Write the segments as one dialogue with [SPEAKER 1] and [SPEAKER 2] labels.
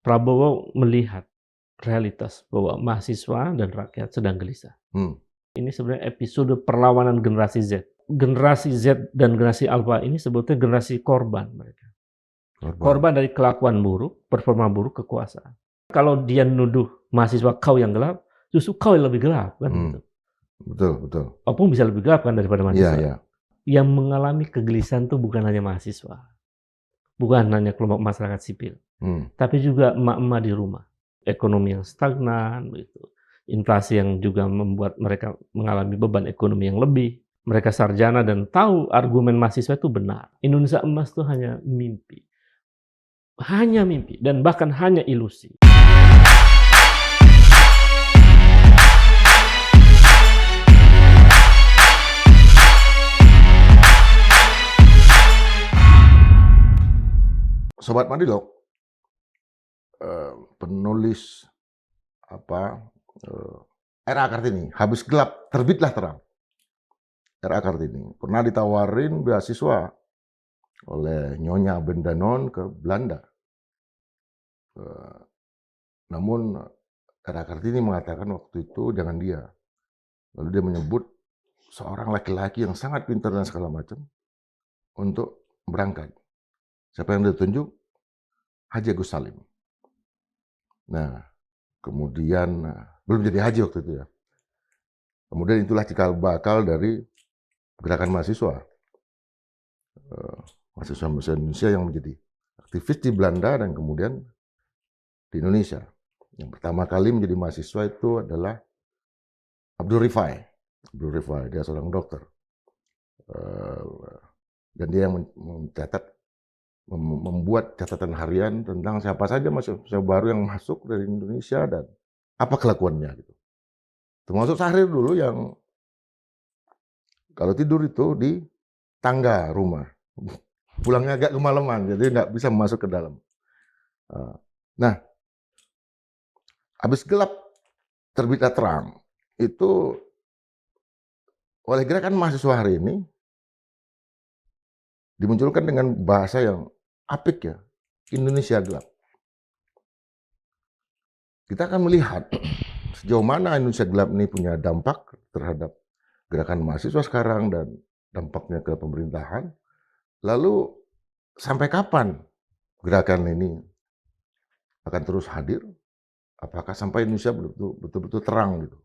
[SPEAKER 1] Prabowo melihat realitas bahwa mahasiswa dan rakyat sedang gelisah. Ini sebenarnya episode perlawanan generasi Z. Generasi Z dan generasi Alpha ini sebetulnya generasi korban mereka. Korban dari kelakuan buruk, performa buruk, kekuasaan. Kalau dia nuduh mahasiswa kau yang gelap, justru kau yang lebih gelap kan gitu.
[SPEAKER 2] Betul.
[SPEAKER 1] Opung bisa lebih gelap kan daripada mahasiswa.
[SPEAKER 2] Iya.
[SPEAKER 1] Yang mengalami kegelisahan itu bukan hanya mahasiswa, bukan hanya kelompok masyarakat sipil, tapi juga emak-emak di rumah. Ekonomi yang stagnan, gitu. Inflasi yang juga membuat mereka mengalami beban ekonomi yang lebih. Mereka sarjana dan tahu argumen mahasiswa itu benar. Indonesia emas itu hanya mimpi. Hanya mimpi dan bahkan hanya ilusi.
[SPEAKER 2] Sobat Madilog, penulis R.A. Kartini, habis gelap terbitlah terang. R.A. Kartini pernah ditawarin beasiswa oleh Nyonya Bendanon ke Belanda. Namun R.A. Kartini mengatakan waktu itu jangan dia. Lalu dia menyebut seorang laki-laki yang sangat pintar dan segala macam untuk berangkat. Siapa yang ditunjuk? Haji Agus Salim. Nah, kemudian belum jadi haji waktu itu ya. Kemudian itulah cikal bakal dari gerakan mahasiswa. Mahasiswa Indonesia yang menjadi aktivis di Belanda dan kemudian di Indonesia. Yang pertama kali menjadi mahasiswa itu adalah Abdul Rifai. Dia seorang dokter. Dan dia yang membuat catatan harian tentang siapa saja mahasiswa baru yang masuk dari Indonesia dan apa kelakuannya gitu. Termasuk Syahrir dulu yang kalau tidur itu di tangga rumah. Pulangnya agak kemalaman, jadi nggak bisa masuk ke dalam. Nah, habis gelap terbitlah terang, itu oleh gerakan mahasiswa hari ini dimunculkan dengan bahasa yang apik ya, Indonesia gelap. Kita akan melihat sejauh mana Indonesia gelap ini punya dampak terhadap gerakan mahasiswa sekarang dan dampaknya ke pemerintahan. Lalu sampai kapan gerakan ini akan terus hadir? Apakah sampai Indonesia betul-betul terang gitu?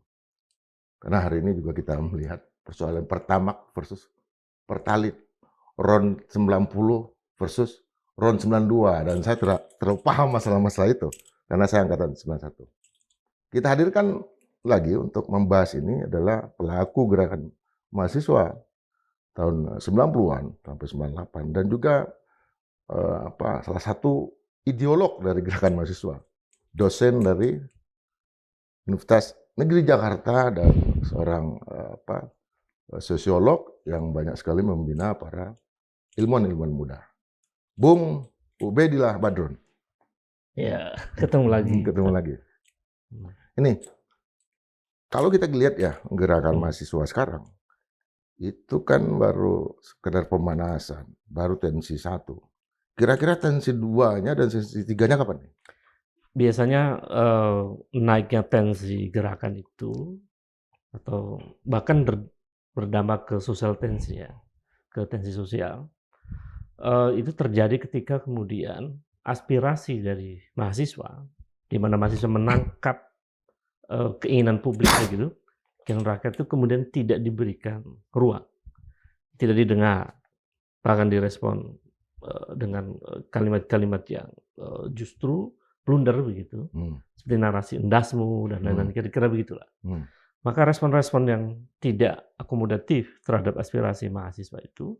[SPEAKER 2] Karena hari ini juga kita melihat persoalan Pertamax versus Pertalit, RON 90 versus RON 92, dan saya terlalu paham masalah-masalah itu karena saya angkatan 91. Kita hadirkan lagi untuk membahas ini adalah pelaku gerakan mahasiswa tahun 90-an sampai 98 dan juga salah satu ideolog dari gerakan mahasiswa, dosen dari Universitas Negeri Jakarta dan seorang sosiolog yang banyak sekali membina para ilmuwan-ilmuwan muda. Bung Ubedillah Badrun.
[SPEAKER 1] Ya, ketemu lagi.
[SPEAKER 2] Ini, kalau kita lihat ya gerakan mahasiswa sekarang, itu kan baru sekedar pemanasan, baru tensi 1. Kira-kira tensi 2-nya dan tensi 3-nya kapan nih?
[SPEAKER 1] Biasanya naiknya tensi gerakan itu, atau bahkan berdampak ke sosial tensi ya, ke tensi sosial, itu terjadi ketika kemudian aspirasi dari mahasiswa, di mana mahasiswa menangkap keinginan publiknya gitu, yang rakyat itu kemudian tidak diberikan ruang, tidak didengar, bahkan direspon dengan kalimat-kalimat yang justru blunder begitu, seperti narasi endasmu dan lain-lain, kira-kira begitulah. Maka respon-respon yang tidak akomodatif terhadap aspirasi mahasiswa itu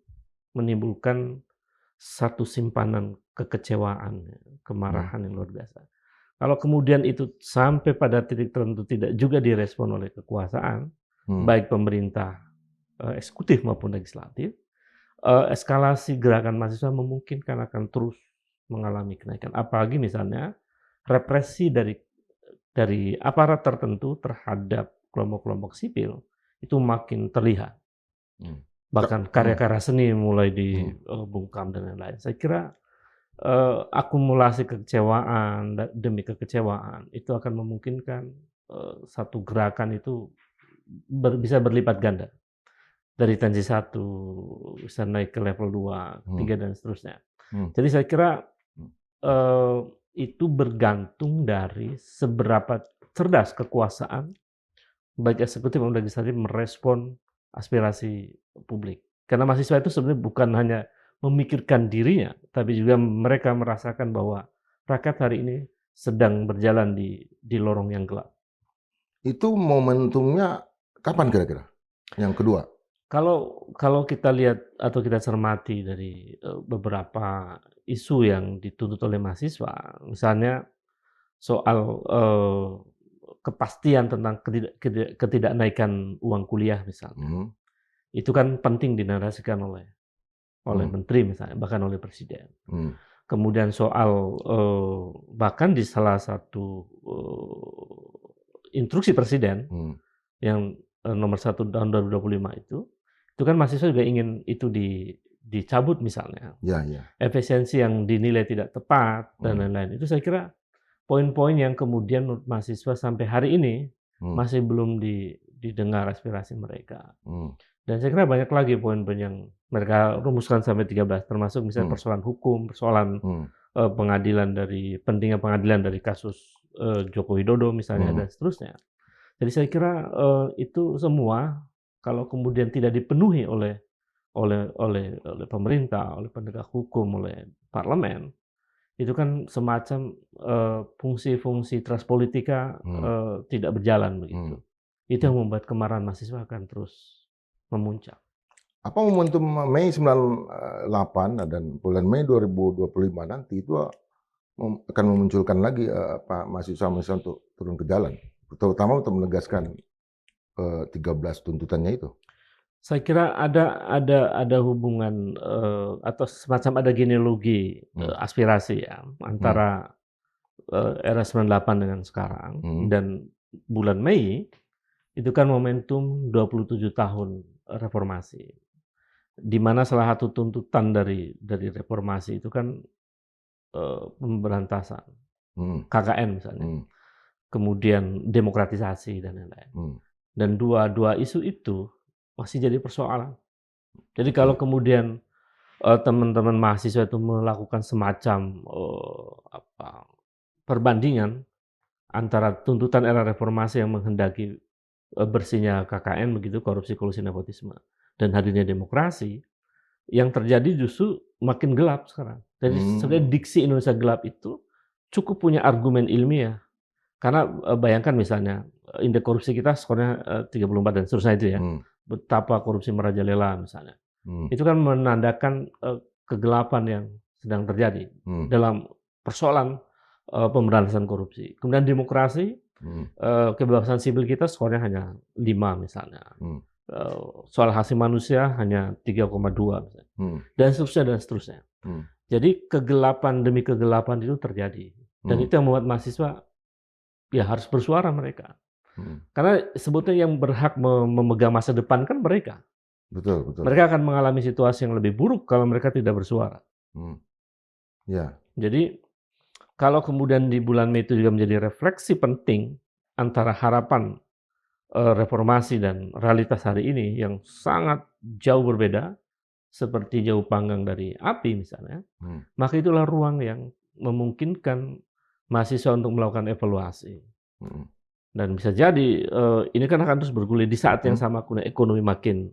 [SPEAKER 1] menimbulkan satu simpanan kekecewaan, kemarahan yang luar biasa. Kalau kemudian itu sampai pada titik tertentu tidak juga direspon oleh kekuasaan, baik pemerintah eksekutif maupun legislatif, eskalasi gerakan mahasiswa memungkinkan akan terus mengalami kenaikan. Apalagi misalnya represi dari aparat tertentu terhadap kelompok-kelompok sipil itu makin terlihat. Bahkan karya-karya seni mulai dibungkam dan lain-lain. Saya kira akumulasi kekecewaan demi kekecewaan itu akan memungkinkan, satu gerakan itu bisa berlipat ganda. Dari tensi 1 bisa naik ke level 2,
[SPEAKER 2] Hmm.
[SPEAKER 1] 3 dan seterusnya.
[SPEAKER 2] Hmm.
[SPEAKER 1] Jadi saya kira,
[SPEAKER 2] Hmm.
[SPEAKER 1] itu bergantung dari seberapa cerdas kekuasaan, baik eksekutif maupun legislatif merespon aspirasi publik. Karena mahasiswa itu sebenarnya bukan hanya memikirkan dirinya, tapi juga mereka merasakan bahwa rakyat hari ini sedang berjalan di lorong yang gelap.
[SPEAKER 2] Itu momentumnya kapan kira-kira? Yang kedua?
[SPEAKER 1] Kalau kita lihat atau kita cermati dari, beberapa isu yang dituntut oleh mahasiswa, misalnya soal, kepastian tentang ketidaknaikan uang kuliah misalnya,
[SPEAKER 2] Hmm.
[SPEAKER 1] itu kan penting dinarasikan oleh
[SPEAKER 2] Hmm.
[SPEAKER 1] menteri misalnya, bahkan oleh presiden.
[SPEAKER 2] Hmm.
[SPEAKER 1] Kemudian soal, bahkan di salah satu, instruksi presiden
[SPEAKER 2] Hmm.
[SPEAKER 1] yang, nomor 1 tahun 2025 itu kan mahasiswa juga ingin itu dicabut misalnya.
[SPEAKER 2] Ya, ya.
[SPEAKER 1] Efisiensi yang dinilai tidak tepat dan
[SPEAKER 2] Hmm.
[SPEAKER 1] lain-lain. Itu saya kira poin-poin yang kemudian menurut mahasiswa sampai hari ini
[SPEAKER 2] Hmm.
[SPEAKER 1] masih belum didengar aspirasi mereka.
[SPEAKER 2] Hmm.
[SPEAKER 1] Dan saya kira banyak lagi poin-poin yang mereka rumuskan sampai 13, termasuk misalnya
[SPEAKER 2] Hmm.
[SPEAKER 1] persoalan hukum, persoalan,
[SPEAKER 2] Hmm.
[SPEAKER 1] pengadilan pentingnya pengadilan dari kasus, Joko Widodo misalnya
[SPEAKER 2] Hmm.
[SPEAKER 1] dan seterusnya. Jadi saya kira, itu semua kalau kemudian tidak dipenuhi oleh pemerintah, oleh penegak hukum, oleh parlemen, itu kan semacam, fungsi-fungsi trust politika,
[SPEAKER 2] Hmm.
[SPEAKER 1] tidak berjalan begitu.
[SPEAKER 2] Hmm.
[SPEAKER 1] Itu yang membuat kemarahan mahasiswa akan terus memuncak.
[SPEAKER 2] Apa momentum Mei 98 dan bulan Mei 2025 nanti itu akan memunculkan lagi mahasiswa-mahasiswa untuk turun ke jalan, terutama untuk menegaskan 13 tuntutannya itu.
[SPEAKER 1] Saya kira ada hubungan, atau semacam ada genealogi, aspirasi ya, antara, era 98 dengan sekarang. Dan bulan Mei, itu kan momentum 27 tahun reformasi. Di mana salah satu tuntutan dari reformasi itu kan, pemberantasan KKN misalnya, kemudian demokratisasi dan lain-lain. Dan dua isu itu masih jadi persoalan. Jadi kalau kemudian, teman-teman mahasiswa itu melakukan semacam, perbandingan antara tuntutan era reformasi yang menghendaki, bersihnya KKN begitu, korupsi, kolusi, nepotisme, dan hadirnya demokrasi, yang terjadi justru makin gelap sekarang. Jadi sebenarnya diksi Indonesia gelap itu cukup punya argumen ilmiah. Karena, bayangkan misalnya, indeks korupsi kita skornya, 34 dan seterusnya itu ya. Betapa korupsi merajalela misalnya. Itu kan menandakan, kegelapan yang sedang terjadi dalam persoalan, pemberantasan korupsi. Kemudian demokrasi, kebebasan sipil kita skornya hanya 5 misalnya. Soal hak asasi manusia hanya 3,2 misalnya. Dan seterusnya dan seterusnya. Jadi kegelapan demi kegelapan itu terjadi. Dan itu yang membuat mahasiswa ya harus bersuara mereka. Karena sebetulnya yang berhak memegang masa depan kan mereka.
[SPEAKER 2] Betul, betul.
[SPEAKER 1] Mereka akan mengalami situasi yang lebih buruk kalau mereka tidak bersuara.
[SPEAKER 2] Ya.
[SPEAKER 1] Jadi kalau kemudian di bulan Mei itu juga menjadi refleksi penting antara harapan, reformasi dan realitas hari ini yang sangat jauh berbeda, seperti jauh panggang dari api misalnya, maka itulah ruang yang memungkinkan mahasiswa untuk melakukan evaluasi. Dan bisa jadi, ini kan akan terus bergulir di saat yang sama kemudian ekonomi makin,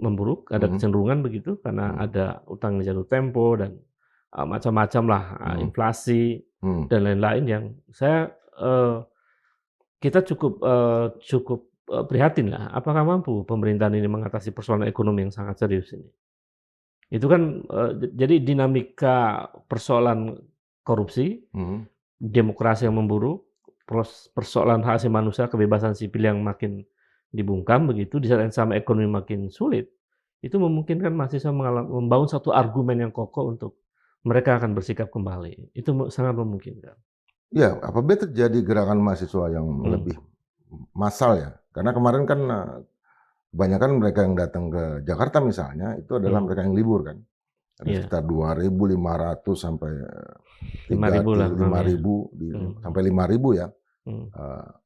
[SPEAKER 1] memburuk, ada kecenderungan begitu, karena ada utang jatuh tempo dan, macam-macam lah, inflasi dan lain-lain yang kita cukup prihatin lah, apakah mampu pemerintahan ini mengatasi persoalan ekonomi yang sangat serius ini. Itu kan, jadi dinamika persoalan korupsi, demokrasi yang memburuk, persoalan hak asasi manusia, kebebasan sipil yang makin dibungkam begitu, di saat yang sama ekonomi makin sulit, itu memungkinkan mahasiswa membangun satu argumen yang kokoh untuk mereka akan bersikap kembali. Itu sangat memungkinkan.
[SPEAKER 2] Ya, apabila terjadi gerakan mahasiswa yang lebih massal ya, karena kemarin kan kebanyakan mereka yang datang ke Jakarta misalnya, itu adalah mereka yang libur kan. Ada
[SPEAKER 1] Iya,
[SPEAKER 2] sekitar 2.500 sampai
[SPEAKER 1] 5.000 lah kurang
[SPEAKER 2] lima
[SPEAKER 1] ya.
[SPEAKER 2] ribu
[SPEAKER 1] Hmm.
[SPEAKER 2] sampai 5.000 ya.
[SPEAKER 1] Hmm.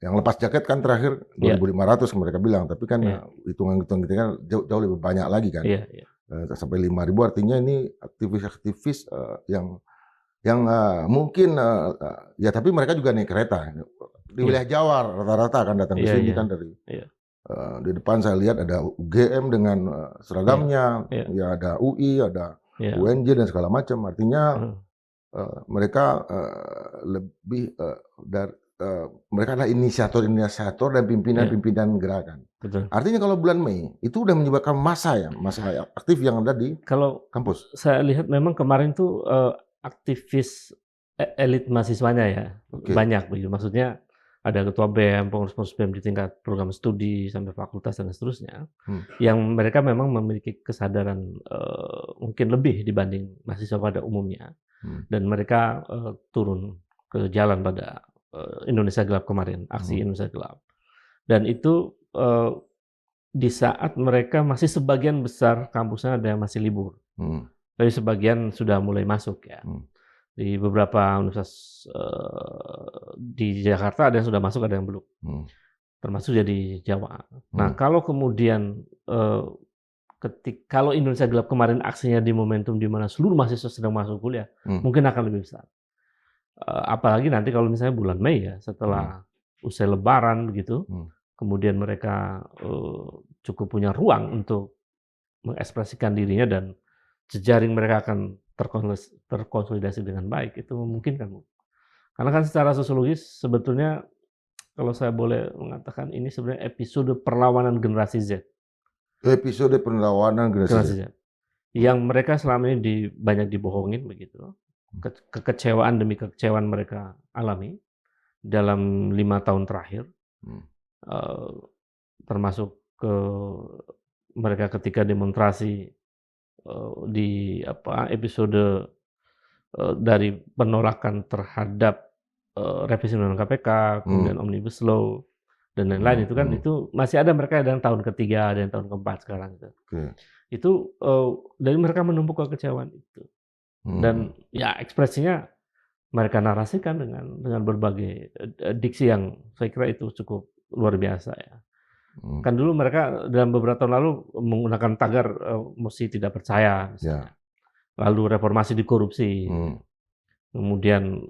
[SPEAKER 2] Yang lepas jaket kan terakhir
[SPEAKER 1] Iya,
[SPEAKER 2] 2.500 mereka bilang, tapi kan
[SPEAKER 1] iya,
[SPEAKER 2] hitungan-hitungan kita kan jauh lebih banyak lagi kan.
[SPEAKER 1] iya, iya,
[SPEAKER 2] Sampai 5.000 artinya ini aktivis-aktivis yang mungkin ya tapi mereka juga naik kereta. Di
[SPEAKER 1] iya,
[SPEAKER 2] wilayah Jawa rata-rata akan datang ke
[SPEAKER 1] iya,
[SPEAKER 2] sini
[SPEAKER 1] iya,
[SPEAKER 2] kan dari
[SPEAKER 1] iya,
[SPEAKER 2] di depan saya lihat ada UGM dengan
[SPEAKER 1] iya,
[SPEAKER 2] seragamnya,
[SPEAKER 1] iya,
[SPEAKER 2] ya ada UI, ada
[SPEAKER 1] iya.
[SPEAKER 2] UNJ dan segala macam. Artinya
[SPEAKER 1] Hmm.
[SPEAKER 2] mereka lebih mereka adalah inisiator dan
[SPEAKER 1] Iya,
[SPEAKER 2] pimpinan-pimpinan gerakan.
[SPEAKER 1] betul.
[SPEAKER 2] Artinya kalau bulan Mei itu udah menyebabkan massa aktif yang ada di
[SPEAKER 1] Kalau
[SPEAKER 2] kampus.
[SPEAKER 1] saya lihat memang kemarin tuh aktivis elit mahasiswanya ya
[SPEAKER 2] Oke.
[SPEAKER 1] banyak begitu. Maksudnya ada ketua BEM, pengurus-pengurus BEM di tingkat program studi sampai fakultas dan seterusnya,
[SPEAKER 2] Hmm.
[SPEAKER 1] yang mereka memang memiliki kesadaran mungkin lebih dibanding mahasiswa pada umumnya,
[SPEAKER 2] Hmm.
[SPEAKER 1] dan mereka turun ke jalan pada Indonesia Gelap kemarin, aksi Indonesia Gelap, dan itu di saat mereka masih sebagian besar kampusnya ada yang masih libur.
[SPEAKER 2] Hmm.
[SPEAKER 1] Tapi sebagian sudah mulai masuk ya.
[SPEAKER 2] Hmm.
[SPEAKER 1] Di beberapa universitas di Jakarta ada yang sudah masuk, ada yang belum.
[SPEAKER 2] Hmm.
[SPEAKER 1] Termasuk ya di Jawa. Nah,
[SPEAKER 2] Hmm.
[SPEAKER 1] kalau kemudian kalau Indonesia Gelap kemarin aksinya di momentum di mana seluruh mahasiswa sedang masuk kuliah,
[SPEAKER 2] Hmm.
[SPEAKER 1] mungkin akan lebih besar. Apalagi nanti kalau misalnya bulan Mei ya,
[SPEAKER 2] Hmm.
[SPEAKER 1] setelah usai Lebaran begitu,
[SPEAKER 2] Hmm.
[SPEAKER 1] kemudian mereka cukup punya ruang untuk mengekspresikan dirinya dan jejaring mereka akan terkonsolidasi dengan baik, itu memungkinkan. Karena kan secara sosiologis sebetulnya kalau saya boleh mengatakan ini sebenarnya episode perlawanan generasi Z.
[SPEAKER 2] Episode perlawanan generasi Z.
[SPEAKER 1] Generasi Z. Yang mereka selama ini banyak dibohongin begitu. Kekecewaan demi kekecewaan mereka alami dalam 5 tahun terakhir. Termasuk mereka ketika demonstrasi di episode dari penolakan terhadap revisi Undang-Undang KPK, kemudian Omnibus Law dan lain-lain itu kan itu masih ada mereka yang tahun ketiga, ada yang tahun keempat sekarang gitu. Itu dari mereka menumpuk kekecewaan itu. Dan ya ekspresinya mereka narasikan dengan berbagai diksi yang saya kira itu cukup luar biasa ya. Kan dulu mereka dalam beberapa tahun lalu menggunakan tagar mesti tidak percaya misalnya. Lalu reformasi di korupsi. Kemudian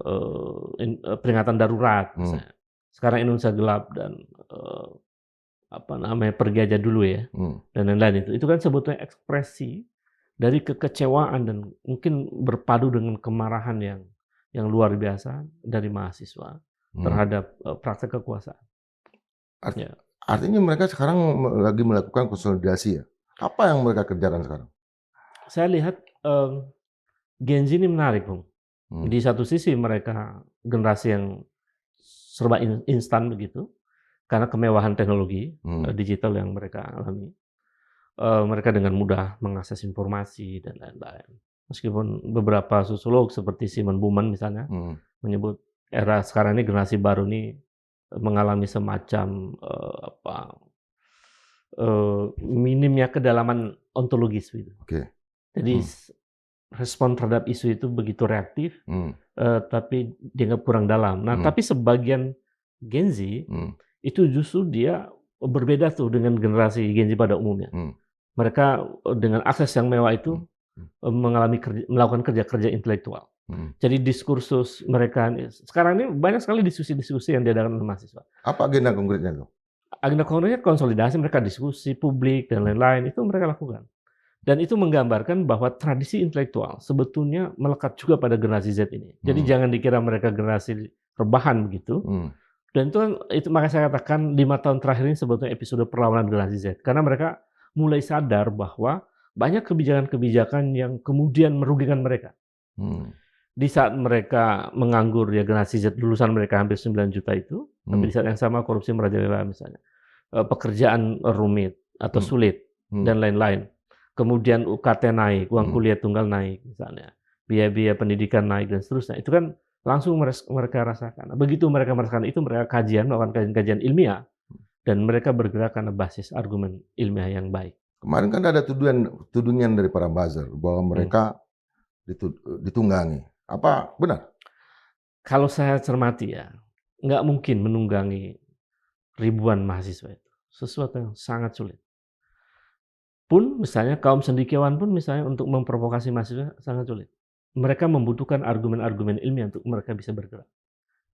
[SPEAKER 1] peringatan darurat misalnya. Sekarang Indonesia Gelap dan pergi aja dulu ya. Dan lain-lain itu. Itu kan sebetulnya ekspresi dari kekecewaan dan mungkin berpadu dengan kemarahan yang luar biasa dari mahasiswa terhadap praktek kekuasaan.
[SPEAKER 2] Artinya mereka sekarang lagi melakukan konsolidasi ya. Apa yang mereka kerjakan sekarang?
[SPEAKER 1] Saya lihat Gen Z ini menarik, Bung. Di satu sisi mereka generasi yang serba instan begitu, karena kemewahan teknologi digital yang mereka alami. Mereka dengan mudah mengakses informasi dan lain-lain. Meskipun beberapa sosiolog seperti Simon Buman misalnya menyebut era sekarang ini generasi baru ini mengalami semacam minimnya kedalaman ontologis gitu. Jadi respon terhadap isu itu begitu reaktif, tapi dianggap kurang dalam. Nah, tapi sebagian Gen Z itu justru dia berbeda tuh dengan generasi Gen Z pada umumnya. Mereka dengan akses yang mewah itu melakukan kerja-kerja intelektual. Jadi diskursus mereka sekarang ini banyak sekali diskusi-diskusi yang diadakan oleh mahasiswa.
[SPEAKER 2] Apa agenda konkretnya tuh?
[SPEAKER 1] Agenda konkretnya konsolidasi, mereka diskusi publik dan lain-lain itu mereka lakukan. Dan itu menggambarkan bahwa tradisi intelektual sebetulnya melekat juga pada generasi Z ini. Jadi jangan dikira mereka generasi rebahan begitu. Dan itu makanya saya katakan 5 tahun terakhir ini sebetulnya episode perlawanan generasi Z. Karena mereka mulai sadar bahwa banyak kebijakan-kebijakan yang kemudian merugikan mereka. Di saat mereka menganggur, ya generasi Z lulusan mereka hampir 9 juta itu, tapi di saat yang sama korupsi merajalela misalnya. Pekerjaan rumit atau sulit dan lain-lain. Kemudian UKT naik, uang kuliah tunggal naik misalnya. Biaya-biaya pendidikan naik dan seterusnya. Itu kan langsung mereka rasakan. Begitu mereka merasakan itu, mereka melakukan kajian ilmiah, dan mereka bergerak karena basis argumen ilmiah yang baik.
[SPEAKER 2] Kemarin kan ada tudingan dari para buzzer bahwa mereka ditunggangi. Apa benar?
[SPEAKER 1] Kalau saya cermati ya, nggak mungkin menunggangi ribuan mahasiswa itu. Sesuatu yang sangat sulit. Pun misalnya kaum cendekiawan pun misalnya untuk memprovokasi mahasiswa sangat sulit. Mereka membutuhkan argumen-argumen ilmiah untuk mereka bisa bergerak.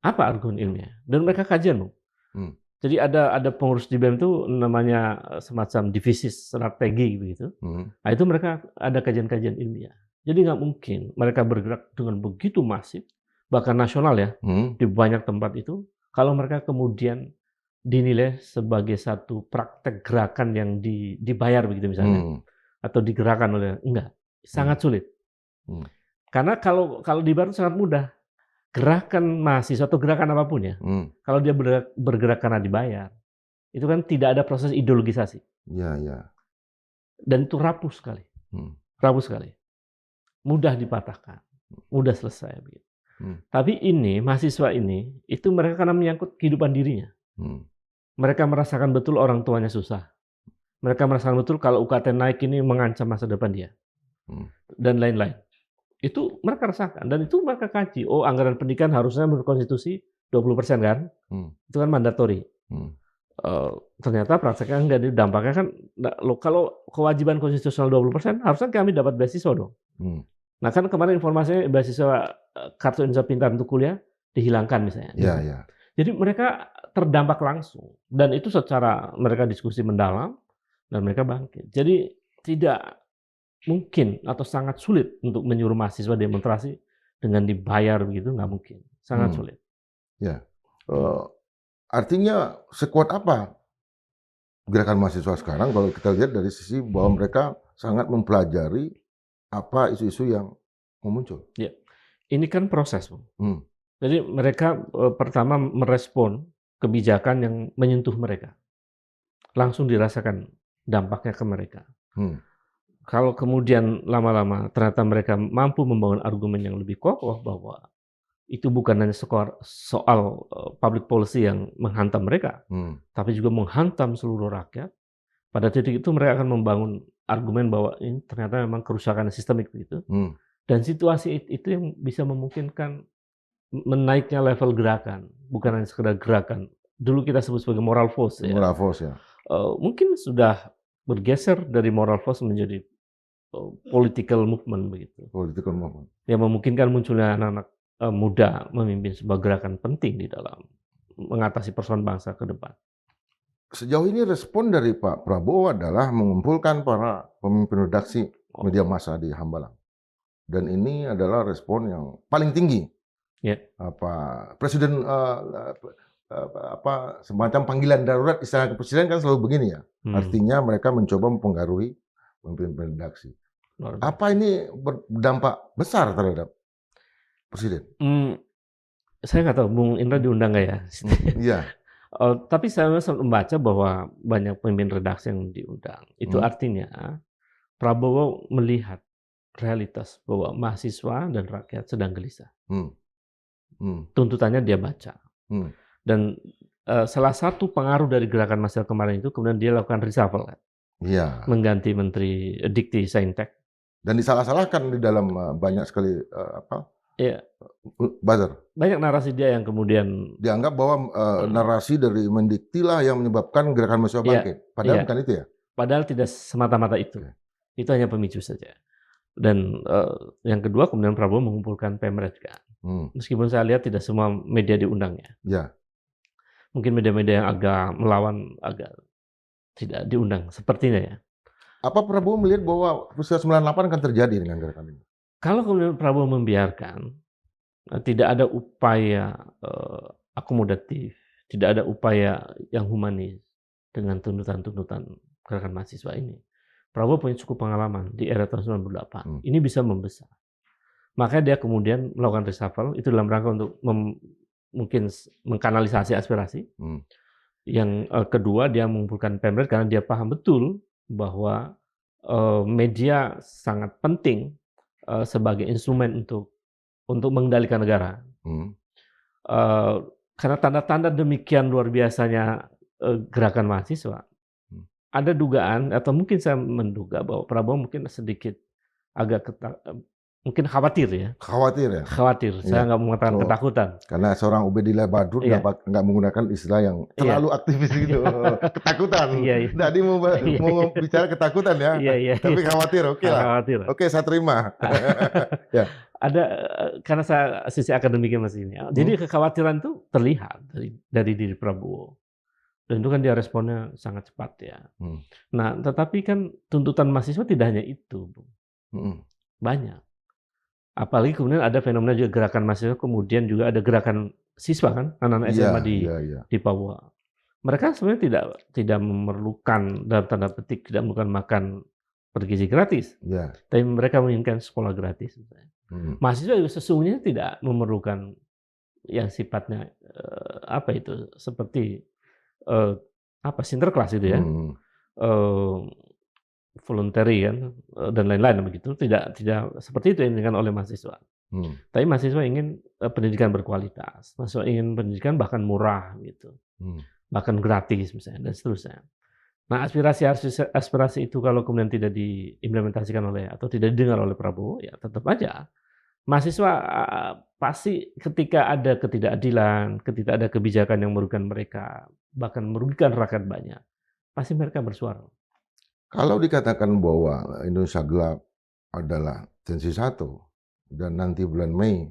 [SPEAKER 1] Apa argumen ilmiah? Dan mereka kajian, Bung.
[SPEAKER 2] Hmm.
[SPEAKER 1] Jadi ada pengurus di BEM itu namanya semacam divisi strategi begitu. Nah, itu mereka ada kajian-kajian ilmiah. Jadi nggak mungkin mereka bergerak dengan begitu masif, bahkan nasional ya, di banyak tempat itu, kalau mereka kemudian dinilai sebagai satu praktek gerakan yang dibayar begitu misalnya, atau digerakkan oleh enggak, sangat sulit. Karena kalau dibayar sangat mudah. Gerakan mahasiswa atau gerakan apapun ya, kalau dia bergerak karena dibayar, itu kan tidak ada proses ideologisasi.
[SPEAKER 2] Ya.
[SPEAKER 1] Dan itu rapuh sekali. Rapuh sekali. Mudah dipatahkan, mudah selesai. Begitu. Tapi ini, mahasiswa ini, itu mereka karena menyangkut kehidupan dirinya. Mereka merasakan betul orang tuanya susah. Mereka merasakan betul kalau UKT naik ini mengancam masa depan dia. Dan lain-lain. Itu mereka rasakan dan itu mereka kaji. Oh, anggaran pendidikan harusnya menurut konstitusi 20% kan? Itu kan mandatori. Ternyata prakteknya enggak, dampaknya kan kalau kewajiban konstitusional 20% harusnya kami dapat beasiswa dong. Nah kan kemarin informasinya beasiswa kartu Indonesia Pintar untuk kuliah dihilangkan misalnya.
[SPEAKER 2] Ya.
[SPEAKER 1] Jadi mereka terdampak langsung dan itu secara mereka diskusi mendalam dan mereka bangkit. Jadi tidak mungkin atau sangat sulit untuk menyuruh mahasiswa demonstrasi dengan dibayar begitu, nggak mungkin, sangat sulit.
[SPEAKER 2] Ya, artinya sekuat apa gerakan mahasiswa sekarang kalau kita lihat dari sisi bahwa mereka sangat mempelajari apa isu-isu yang muncul.
[SPEAKER 1] Ya, ini kan proses, Bung. Jadi mereka pertama merespon kebijakan yang menyentuh mereka, langsung dirasakan dampaknya ke mereka. Kalau kemudian lama-lama ternyata mereka mampu membangun argumen yang lebih kokoh bahwa itu bukan hanya soal public policy yang menghantam mereka, tapi juga menghantam seluruh rakyat. Pada titik itu mereka akan membangun argumen bahwa ini ternyata memang kerusakan sistemik begitu. Dan situasi itu yang bisa memungkinkan menaiknya level gerakan, bukan hanya sekedar gerakan. Dulu kita sebut sebagai moral force ya.
[SPEAKER 2] Moral force ya.
[SPEAKER 1] Mungkin sudah bergeser dari moral force menjadi political movement begitu.
[SPEAKER 2] Political movement.
[SPEAKER 1] Yang memungkinkan munculnya anak-anak muda memimpin sebuah gerakan penting di dalam mengatasi persoalan bangsa ke depan.
[SPEAKER 2] Sejauh ini respon dari Pak Prabowo adalah mengumpulkan para pemimpin redaksi media massa di Hambalang. Dan ini adalah respon yang paling tinggi. Presiden semacam panggilan darurat istilah presiden kan selalu begini ya. Artinya mereka mencoba mempengaruhi pemimpin redaksi. Apa ini berdampak besar terhadap presiden?
[SPEAKER 1] Saya nggak tahu, Bung Indra diundang nggak ya?
[SPEAKER 2] Iya.
[SPEAKER 1] Tapi saya sempat membaca bahwa banyak pemimpin redaksi yang diundang. Itu artinya Prabowo melihat realitas bahwa mahasiswa dan rakyat sedang gelisah. Tuntutannya dia baca. Dan salah satu pengaruh dari gerakan mahasiswa kemarin itu kemudian dia lakukan reshuffle.
[SPEAKER 2] Iya.
[SPEAKER 1] Mengganti Menteri Dikti Saintek.
[SPEAKER 2] Dan disalah-salahkan di dalam banyak sekali buzzer.
[SPEAKER 1] Banyak narasi dia yang kemudian
[SPEAKER 2] dianggap bahwa narasi dari Mendikti lah yang menyebabkan gerakan mahasiswa bangkit. Padahal bukan itu ya.
[SPEAKER 1] Padahal tidak semata-mata itu. Itu hanya pemicu saja. Dan yang kedua kemudian Prabowo mengumpulkan Pemret kan. Meskipun saya lihat tidak semua media diundangnya.
[SPEAKER 2] Ya.
[SPEAKER 1] Mungkin media-media yang agak melawan agak tidak diundang sepertinya ya.
[SPEAKER 2] Apa Prabowo melihat bahwa peristiwa 98 akan terjadi dengan gerakan ini?
[SPEAKER 1] Kalau kemudian Prabowo membiarkan, tidak ada upaya akomodatif, tidak ada upaya yang humanis dengan tuntutan-tuntutan gerakan mahasiswa ini. Prabowo punya cukup pengalaman di era tahun 98. Ini bisa membesar. Makanya dia kemudian melakukan reshuffle, itu dalam rangka untuk mungkin mengkanalisasi aspirasi. Yang kedua, dia mengumpulkan Pemret karena dia paham betul bahwa media sangat penting sebagai instrumen untuk mengendalikan negara. Karena tanda-tanda demikian luar biasanya gerakan mahasiswa, ada dugaan atau mungkin saya menduga bahwa Prabowo mungkin sedikit agak mungkin khawatir ya,
[SPEAKER 2] Khawatir ya?
[SPEAKER 1] khawatir.
[SPEAKER 2] Iya.
[SPEAKER 1] Saya nggak mau mengatakan
[SPEAKER 2] Oh,
[SPEAKER 1] ketakutan.
[SPEAKER 2] karena seorang Ubedillah Badrun
[SPEAKER 1] Iya,
[SPEAKER 2] nggak menggunakan istilah yang
[SPEAKER 1] iya,
[SPEAKER 2] terlalu aktivis gitu. Ketakutan.
[SPEAKER 1] iya, iya,
[SPEAKER 2] Tadi mau
[SPEAKER 1] iya,
[SPEAKER 2] mau bicara ketakutan ya,
[SPEAKER 1] iya, iya,
[SPEAKER 2] tapi
[SPEAKER 1] iya.
[SPEAKER 2] khawatir. Oke lah.
[SPEAKER 1] Khawatir.
[SPEAKER 2] Oke, saya terima. Ya.
[SPEAKER 1] Ada karena saya sisi akademiknya Mas ini.
[SPEAKER 2] Hmm,
[SPEAKER 1] Jadi kekhawatiran itu terlihat dari diri Prabowo. Dan itu kan dia responnya sangat cepat ya.
[SPEAKER 2] hmm,
[SPEAKER 1] Nah, tetapi kan tuntutan mahasiswa tidak hanya itu, Bung.
[SPEAKER 2] hmm.
[SPEAKER 1] Banyak. Apalagi kemudian ada fenomena juga gerakan mahasiswa, kemudian juga ada gerakan siswa kan, anak-anak
[SPEAKER 2] Iya,
[SPEAKER 1] SMA
[SPEAKER 2] iya, iya.
[SPEAKER 1] di Papua. Mereka sebenarnya tidak memerlukan dalam tanda petik tidak memerlukan makan bergizi gratis,
[SPEAKER 2] Iya.
[SPEAKER 1] tapi mereka menginginkan sekolah gratis. Misalnya.
[SPEAKER 2] Hmm,
[SPEAKER 1] Mahasiswa juga sesungguhnya tidak memerlukan yang sifatnya apa itu seperti apa sinterklas itu ya,
[SPEAKER 2] hmm,
[SPEAKER 1] eh, voluntary kan dan lain-lain begitu. Tidak seperti itu yang diinginkan oleh mahasiswa.
[SPEAKER 2] hmm,
[SPEAKER 1] Tapi mahasiswa ingin pendidikan berkualitas, mahasiswa ingin pendidikan bahkan murah gitu,
[SPEAKER 2] hmm.
[SPEAKER 1] bahkan gratis misalnya dan seterusnya. Nah aspirasi itu kalau kemudian tidak diimplementasikan oleh atau tidak didengar oleh Prabowo, ya tetap aja mahasiswa pasti ketika ada ketidakadilan, ketika ada kebijakan yang merugikan mereka, bahkan merugikan rakyat banyak, pasti mereka bersuara.
[SPEAKER 2] Kalau dikatakan bahwa Indonesia gelap adalah tensi 1 dan nanti bulan Mei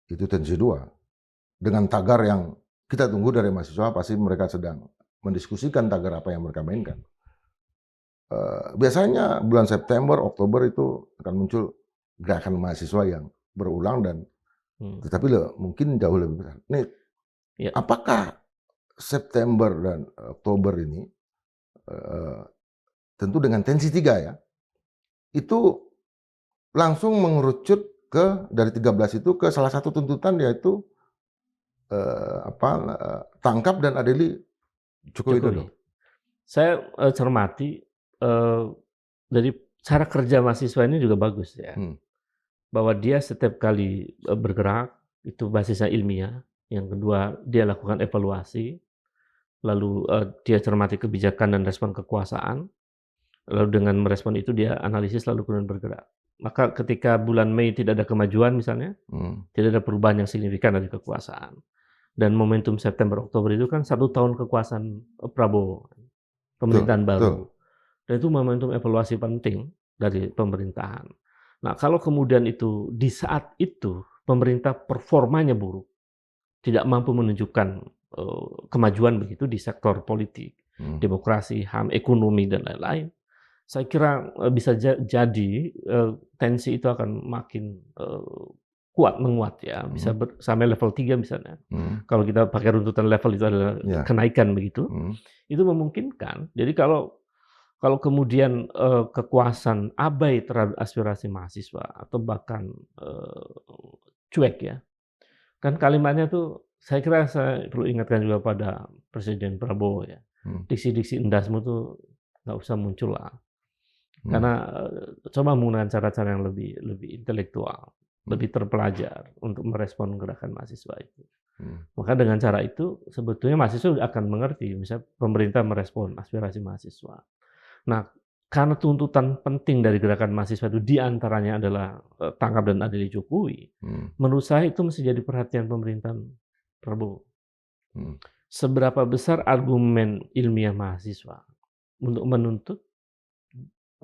[SPEAKER 2] itu tensi 2, dengan tagar yang kita tunggu dari mahasiswa, pasti mereka sedang mendiskusikan tagar apa yang mereka mainkan. Biasanya bulan September, Oktober itu akan muncul gerakan mahasiswa yang berulang dan tetapi mungkin jauh lebih besar. Nih,
[SPEAKER 1] Ya.
[SPEAKER 2] apakah September dan Oktober ini tentu dengan tensi 3 ya, itu langsung mengerucut dari 13 itu ke salah satu tuntutan yaitu tangkap dan adili Joko Widodo.
[SPEAKER 1] Saya cermati dari cara kerja mahasiswa ini juga bagus ya, bahwa dia setiap kali bergerak itu basisnya ilmiah. Yang kedua dia lakukan evaluasi, lalu dia cermati kebijakan dan respon kekuasaan. Lalu dengan merespon itu dia analisis lalu kemudian bergerak. Maka ketika bulan Mei tidak ada kemajuan misalnya, tidak ada perubahan yang signifikan dari kekuasaan. Dan momentum September Oktober itu kan 1 tahun kekuasaan Prabowo, pemerintahan baru. Dan itu momentum evaluasi penting dari pemerintahan. Nah kalau kemudian itu di saat itu pemerintah performanya buruk, tidak mampu menunjukkan kemajuan begitu di sektor politik, demokrasi, HAM, ekonomi dan lain-lain. Saya kira bisa jadi tensi itu akan makin menguat ya, bisa sampai level 3 misalnya. Kalau kita pakai runtutan level itu adalah kenaikan begitu, itu memungkinkan. Jadi kalau kemudian kekuasaan abai terhadap aspirasi mahasiswa atau bahkan cuek ya, kan kalimatnya tuh saya kira saya perlu ingatkan juga pada Presiden Prabowo ya, diksi-diksi endasmu tuh nggak usah muncul lah. Karena coba menggunakan cara-cara yang lebih intelektual, lebih terpelajar untuk merespon gerakan mahasiswa itu. Maka dengan cara itu sebetulnya mahasiswa akan mengerti, misalnya pemerintah merespon aspirasi mahasiswa. Nah, karena tuntutan penting dari gerakan mahasiswa itu diantaranya adalah tangkap dan adili Jokowi, menurut saya itu mesti jadi perhatian pemerintahan Prabowo. Seberapa besar argumen ilmiah mahasiswa untuk menuntut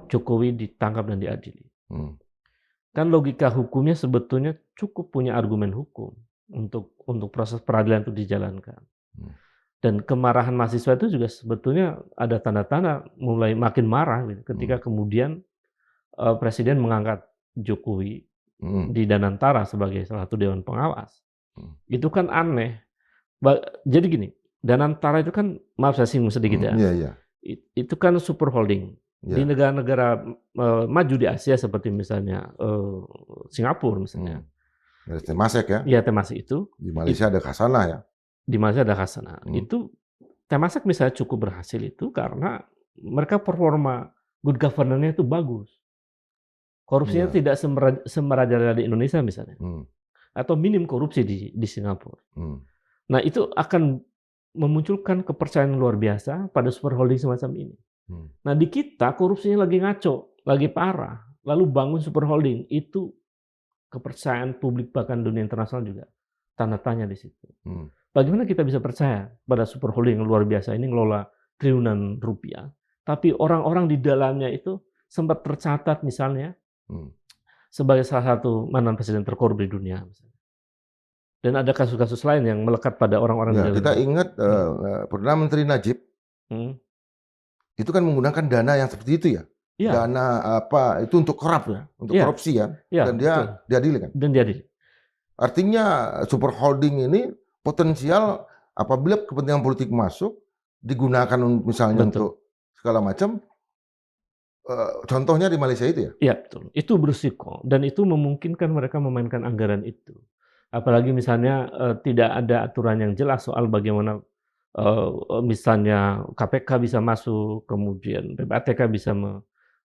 [SPEAKER 1] Jokowi ditangkap dan diadili. Kan logika hukumnya sebetulnya cukup punya argumen hukum untuk proses peradilan itu dijalankan. Dan kemarahan mahasiswa itu juga sebetulnya ada tanda-tanda mulai makin marah gitu, ketika kemudian Presiden mengangkat Jokowi di Danantara sebagai salah satu dewan pengawas. Itu kan aneh. Jadi gini, Danantara itu kan, maaf saya singgung sedikit ya, itu kan super holding. Di negara-negara maju di Asia seperti misalnya Singapura misalnya.
[SPEAKER 2] Temasek ya?
[SPEAKER 1] Iya, Temasek itu.
[SPEAKER 2] Di Malaysia ada Khazanah ya?
[SPEAKER 1] Di Malaysia ada Khazanah. Itu Temasek misalnya cukup berhasil itu karena mereka performa good governance-nya itu bagus. Korupsinya tidak semerajalela di Indonesia misalnya. Atau minim korupsi di Singapura. Nah itu akan memunculkan kepercayaan luar biasa pada super holding semacam ini. Nah di kita korupsinya lagi ngaco, lagi parah, lalu bangun super holding itu kepercayaan publik bahkan dunia internasional juga tanda tanya di situ.
[SPEAKER 2] Hmm.
[SPEAKER 1] Bagaimana kita bisa percaya pada super holding yang luar biasa ini ngelola triliunan rupiah, tapi orang-orang di dalamnya itu sempat tercatat misalnya sebagai salah satu mantan presiden terkorup di dunia. Dan ada kasus-kasus lain yang melekat pada orang-orang di
[SPEAKER 2] Ya,
[SPEAKER 1] dalamnya.
[SPEAKER 2] kita ingat Perdana Menteri Najib itu kan menggunakan dana yang seperti itu ya.
[SPEAKER 1] Iya.
[SPEAKER 2] Dana apa itu untuk korup ya, untuk
[SPEAKER 1] Iya.
[SPEAKER 2] korupsi ya.
[SPEAKER 1] Iya,
[SPEAKER 2] Dan dia
[SPEAKER 1] betul.
[SPEAKER 2] diadili kan.
[SPEAKER 1] Dan diadili.
[SPEAKER 2] Artinya super holding ini potensial apabila kepentingan politik masuk digunakan misalnya
[SPEAKER 1] Betul.
[SPEAKER 2] untuk segala macam. Contohnya di Malaysia itu ya?
[SPEAKER 1] Iya, betul. Itu berisiko dan itu memungkinkan mereka memainkan anggaran itu. Apalagi misalnya tidak ada aturan yang jelas soal bagaimana misalnya KPK bisa masuk, kemudian PPATK bisa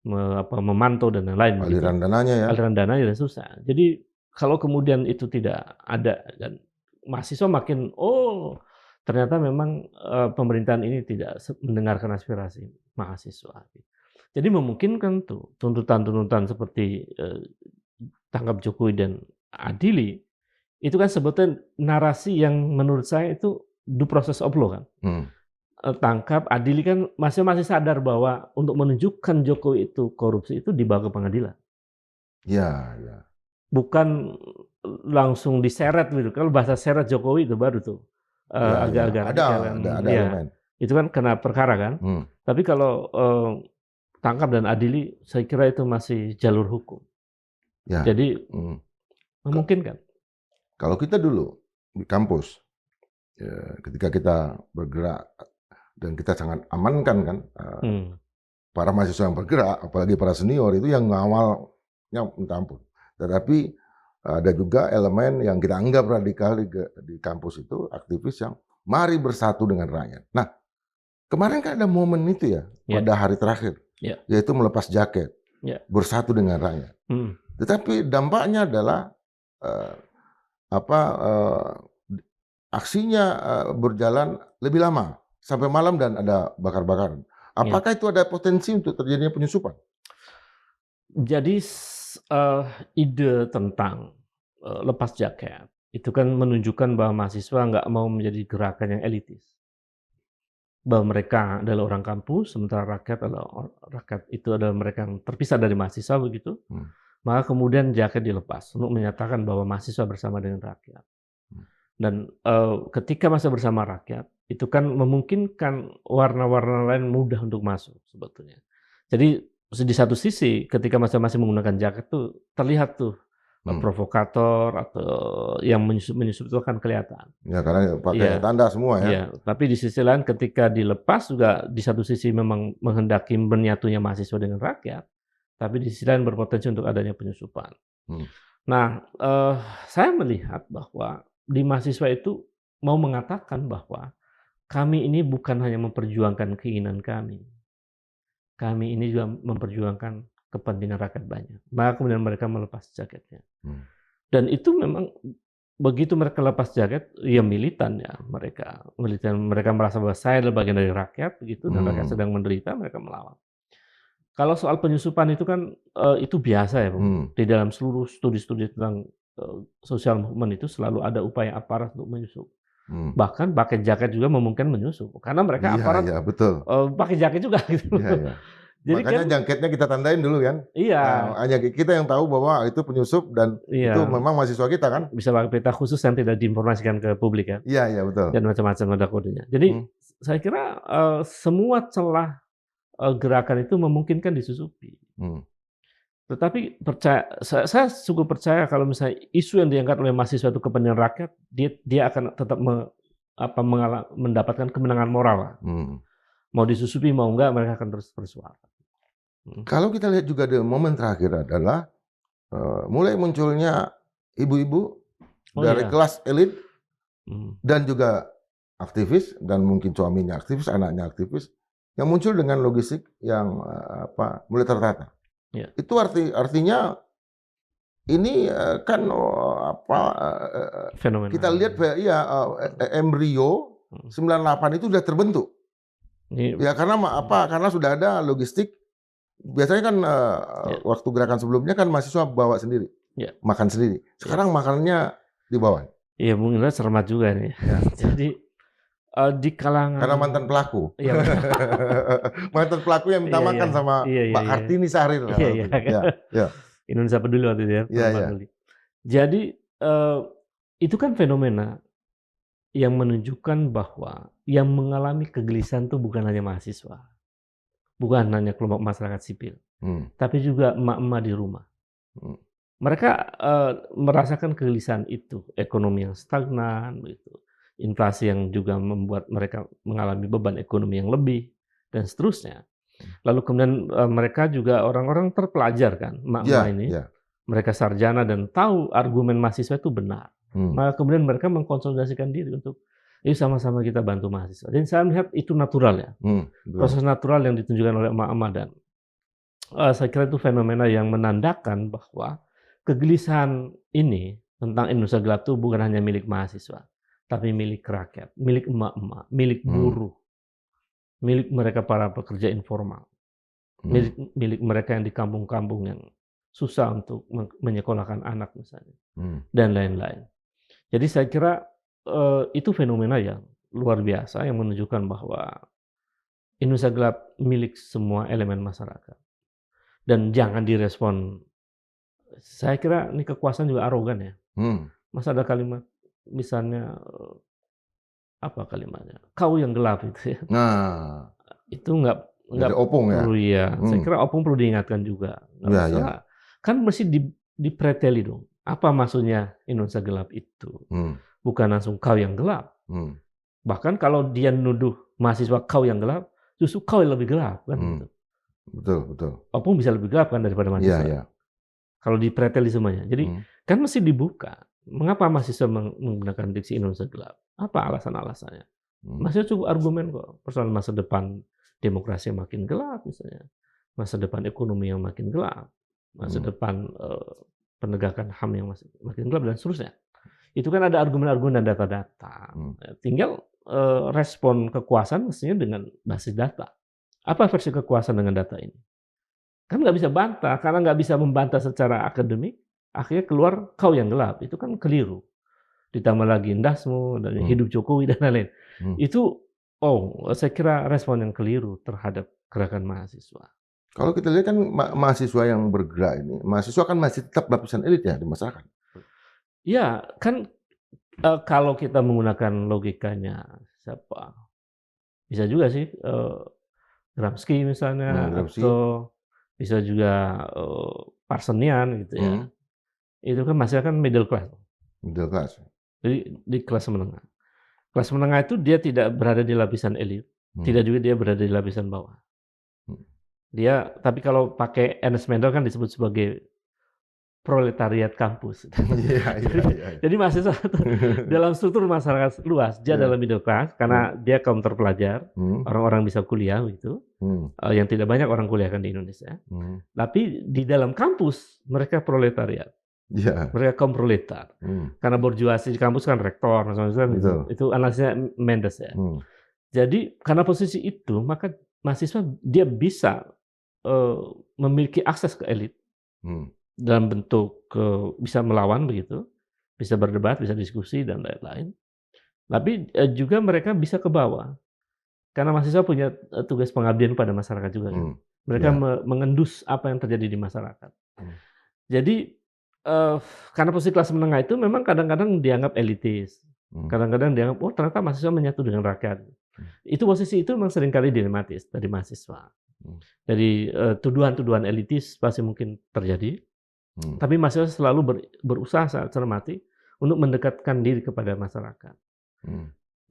[SPEAKER 1] memantau dan lain-lain.
[SPEAKER 2] Aliran dananya ya?
[SPEAKER 1] Aliran dananya dan susah. Jadi kalau kemudian itu tidak ada dan mahasiswa makin, oh ternyata memang pemerintahan ini tidak mendengarkan aspirasi mahasiswa. Jadi memungkinkan tuh tuntutan-tuntutan seperti tangkap Jokowi dan adili, itu kan sebetulnya narasi yang menurut saya itu due process of law kan. Tangkap, adili kan masih sadar bahwa untuk menunjukkan Jokowi itu korupsi itu dibawa ke pengadilan.
[SPEAKER 2] Ya, ya.
[SPEAKER 1] Bukan langsung diseret gitu. Kalau bahasa seret Jokowi itu baru tuh agak-agak
[SPEAKER 2] ada
[SPEAKER 1] ya. Itu kan kena perkara kan. Tapi kalau tangkap dan adili, saya kira itu masih jalur hukum.
[SPEAKER 2] Ya.
[SPEAKER 1] Jadi memungkinkan.
[SPEAKER 2] Kalau kita dulu di kampus, ya, ketika kita bergerak dan kita sangat amankan kan, para mahasiswa yang bergerak, apalagi para senior itu yang ngawalnya minta ampun. Tetapi ada juga elemen yang kita anggap radikal di kampus itu, aktivis yang mari bersatu dengan rakyat. Nah, kemarin kan ada momen itu ya, pada hari terakhir, yaitu melepas jaket, bersatu dengan rakyat. Tetapi dampaknya adalah aksinya berjalan lebih lama sampai malam dan ada bakar-bakaran. Apakah itu ada potensi untuk terjadinya penyusupan?
[SPEAKER 1] Jadi ide tentang lepas jaket itu kan menunjukkan bahwa mahasiswa nggak mau menjadi gerakan yang elitis. Bahwa mereka adalah orang kampus, sementara rakyat itu adalah mereka yang terpisah dari mahasiswa begitu. Maka kemudian jaket dilepas untuk menyatakan bahwa mahasiswa bersama dengan rakyat. Dan ketika masa bersama rakyat, itu kan memungkinkan warna-warna lain mudah untuk masuk sebetulnya. Jadi di satu sisi ketika masing-masing menggunakan jaket tuh terlihat tuh provokator atau yang menyusup itu akan kelihatan.
[SPEAKER 2] Ya karena pakai tanda semua ya.
[SPEAKER 1] Iya, tapi di sisi lain ketika dilepas juga di satu sisi memang menghendaki menyatunya mahasiswa dengan rakyat, tapi di sisi lain berpotensi untuk adanya penyusupan. Nah, saya melihat bahwa di mahasiswa itu mau mengatakan bahwa kami ini bukan hanya memperjuangkan keinginan kami ini juga memperjuangkan kepentingan rakyat banyak. Maka kemudian mereka melepas jaketnya. Dan itu memang begitu mereka lepas jaket, ya militan ya mereka. Mereka merasa bahwa saya adalah bagian dari rakyat, begitu, dan rakyat sedang menderita, mereka melawan. Kalau soal penyusupan itu kan itu biasa ya, Bung. Di dalam seluruh studi-studi tentang social movement itu selalu ada upaya aparat untuk menyusup. Bahkan pakai jaket juga memungkinkan menyusup, karena mereka aparat
[SPEAKER 2] betul.
[SPEAKER 1] Pakai jaket juga gitu.
[SPEAKER 2] Jadi makanya jaketnya kita tandain dulu kan.
[SPEAKER 1] Iya.
[SPEAKER 2] Hanya kita yang tahu bahwa itu penyusup dan itu memang mahasiswa kita kan.
[SPEAKER 1] Bisa pakai peta khusus yang tidak diinformasikan ke publik kan.
[SPEAKER 2] Iya betul.
[SPEAKER 1] Dan macam-macam ada kodenya. Jadi saya kira semua celah gerakan itu memungkinkan disusupi. Tetapi saya cukup percaya kalau misalnya isu yang diangkat oleh mahasiswa itu kepentingan rakyat, dia akan tetap mendapatkan kemenangan moral. Mau disusupi mau enggak, mereka akan terus bersuara.
[SPEAKER 2] Kalau kita lihat juga di momen terakhir adalah mulai munculnya ibu-ibu dari kelas elit dan juga aktivis dan mungkin suaminya aktivis, anaknya aktivis yang muncul dengan logistik yang mulai tertata. Itu artinya ini kan
[SPEAKER 1] fenomena.
[SPEAKER 2] Kita lihat embrio 98 itu sudah terbentuk. Ya karena Karena sudah ada logistik. Biasanya kan waktu gerakan sebelumnya kan mahasiswa bawa sendiri.
[SPEAKER 1] Ya.
[SPEAKER 2] makan sendiri. Sekarang makanannya di bawah.
[SPEAKER 1] Iya, mungkin cermat juga nih.
[SPEAKER 2] Ya.
[SPEAKER 1] Jadi di kalangan
[SPEAKER 2] Karena mantan pelaku.
[SPEAKER 1] Iya,
[SPEAKER 2] Mantan pelaku yang minta
[SPEAKER 1] iya, iya,
[SPEAKER 2] makan sama
[SPEAKER 1] iya, iya,
[SPEAKER 2] Mbak
[SPEAKER 1] iya,
[SPEAKER 2] Kartini Sahrir.
[SPEAKER 1] iya, iya.
[SPEAKER 2] Ya, ya,
[SPEAKER 1] Indonesia Peduli waktu itu ya,
[SPEAKER 2] ya,
[SPEAKER 1] Pak
[SPEAKER 2] ya.
[SPEAKER 1] Peduli. Jadi itu kan fenomena yang menunjukkan bahwa yang mengalami kegelisahan itu bukan hanya mahasiswa, bukan hanya kelompok masyarakat sipil, tapi juga emak-emak di rumah. Mereka merasakan kegelisahan itu, ekonomi yang stagnan, begitu, inflasi yang juga membuat mereka mengalami beban ekonomi yang lebih, dan seterusnya. Lalu kemudian mereka juga orang-orang terpelajar kan, emak-emak ini,
[SPEAKER 2] Ya.
[SPEAKER 1] mereka sarjana dan tahu argumen mahasiswa itu benar. Maka kemudian mereka mengkonsolidasikan diri untuk, yuk sama-sama kita bantu mahasiswa. Dan saya melihat itu natural ya, proses natural yang ditunjukkan oleh emak-emak, dan saya kira itu fenomena yang menandakan bahwa kegelisahan ini tentang Indonesia gelap itu bukan hanya milik mahasiswa, tapi milik rakyat, milik emak-emak, milik buruh, milik mereka para pekerja informal, milik mereka yang di kampung-kampung yang susah untuk menyekolahkan anak misalnya, dan lain-lain. Jadi saya kira itu fenomena yang luar biasa yang menunjukkan bahwa Indonesia gelap milik semua elemen masyarakat. Dan jangan direspon. Saya kira ini kekuasaan juga arogan ya. Masa ada kalimat misalnya apa kalimatnya? Kau yang gelap itu ya.
[SPEAKER 2] Nah,
[SPEAKER 1] itu nggak
[SPEAKER 2] opung ya.
[SPEAKER 1] perlu ya. Saya kira opung perlu diingatkan juga. Nggak masalah. Kan mesti dipreteli dong. Apa maksudnya Indonesia gelap itu? Bukan langsung kau yang gelap. Bahkan kalau dia nuduh mahasiswa kau yang gelap, justru kau yang lebih gelap kan gitu.
[SPEAKER 2] Betul.
[SPEAKER 1] Opung bisa lebih gelap kan daripada mahasiswa.
[SPEAKER 2] Iya.
[SPEAKER 1] Kalau dipreteli semuanya. Jadi kan mesti dibuka. Mengapa mahasiswa menggunakan diksi Indonesia gelap? Apa alasan-alasannya? Mahasiswa cukup argumen kok. Persoalan masa depan demokrasi yang makin gelap misalnya. Masa depan ekonomi yang makin gelap. Masa depan penegakan HAM yang makin gelap dan seterusnya. Itu kan ada argumen-argumen dan data-data. Tinggal respon kekuasaan mestinya dengan basis data. Apa versi kekuasaan dengan data ini? Kan nggak bisa bantah, karena nggak bisa membantah secara akademik, akhirnya keluar kau yang gelap. Itu kan keliru. Ditambah lagi Indasmu, dan hidup Jokowi, dan lain-lain. Itu, saya kira respon yang keliru terhadap gerakan mahasiswa.
[SPEAKER 2] Kalau kita lihat kan mahasiswa yang bergerak ini, mahasiswa kan masih tetap lapisan elit ya di masyarakat.
[SPEAKER 1] Ya, kan kalau kita menggunakan logikanya siapa? Bisa juga sih Gramsci misalnya, atau bisa juga Parsenian gitu ya. Itu kan masih kan middle class.
[SPEAKER 2] Middle class.
[SPEAKER 1] Jadi di kelas menengah. Kelas menengah itu dia tidak berada di lapisan elit, tidak juga dia berada di lapisan bawah. Dia, tapi kalau pakai Ernest Mendel kan disebut sebagai proletariat kampus. Jadi mahasiswa dalam struktur masyarakat luas, dia adalah middle class karena dia kaum terpelajar, orang-orang bisa kuliah gitu, yang tidak banyak orang kuliah kan di Indonesia. Tapi di dalam kampus mereka proletariat, mereka kaum proletar. Karena borjuasi di kampus kan rektor, itu analisisnya Mendes ya. Jadi karena posisi itu, maka mahasiswa dia bisa memiliki akses ke elit. Dalam bentuk bisa melawan begitu, bisa berdebat, bisa diskusi dan lain-lain. Tapi juga mereka bisa ke bawah. Karena mahasiswa punya tugas pengabdian pada masyarakat juga. Mereka mengendus apa yang terjadi di masyarakat. Jadi karena posisi kelas menengah itu memang kadang-kadang dianggap elitis. Kadang-kadang dianggap, ternyata mahasiswa menyatu dengan rakyat. Itu posisi itu memang seringkali dilematis dari mahasiswa. Jadi tuduhan-tuduhan elitis pasti mungkin terjadi. Tapi mahasiswa selalu berusaha saat cermati untuk mendekatkan diri kepada masyarakat.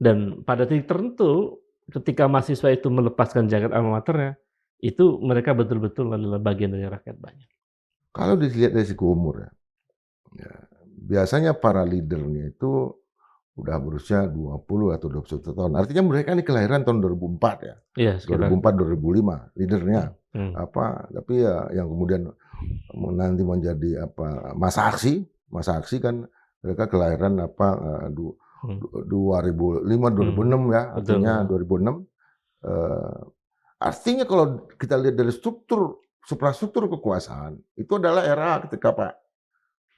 [SPEAKER 1] Dan pada titik tertentu, ketika mahasiswa itu melepaskan jaket alma maternya, itu mereka betul-betul adalah bagian dari rakyat banyak.
[SPEAKER 2] Kalau dilihat dari segi umur ya, biasanya para leadernya itu udah berusia 20 atau 21 tahun. Artinya mereka ini kelahiran tahun 2004 ya.
[SPEAKER 1] Iya,
[SPEAKER 2] 2004-2005 leadernya. Tapi ya yang kemudian nanti menjadi masa aksi kan mereka kelahiran 2005 2006 ya, artinya 2006. Artinya kalau kita lihat dari suprastruktur kekuasaan itu adalah era ketika Pak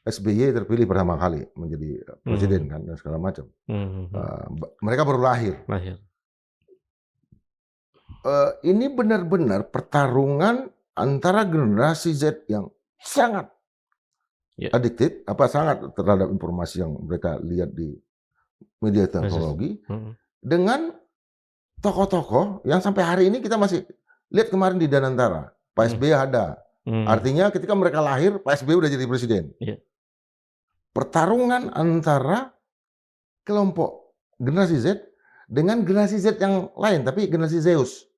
[SPEAKER 2] SBY terpilih pertama kali menjadi presiden kan dan segala macam. Mereka baru lahir. Ini benar-benar pertarungan antara generasi Z yang sangat addicted, sangat terhadap informasi yang mereka lihat di media teknologi, dengan tokoh-tokoh yang sampai hari ini kita masih lihat kemarin di Danantara, Pak SBY ada. Artinya ketika mereka lahir, Pak SBY udah jadi presiden. Pertarungan antara kelompok generasi Z dengan generasi Z yang lain, tapi generasi Zeus.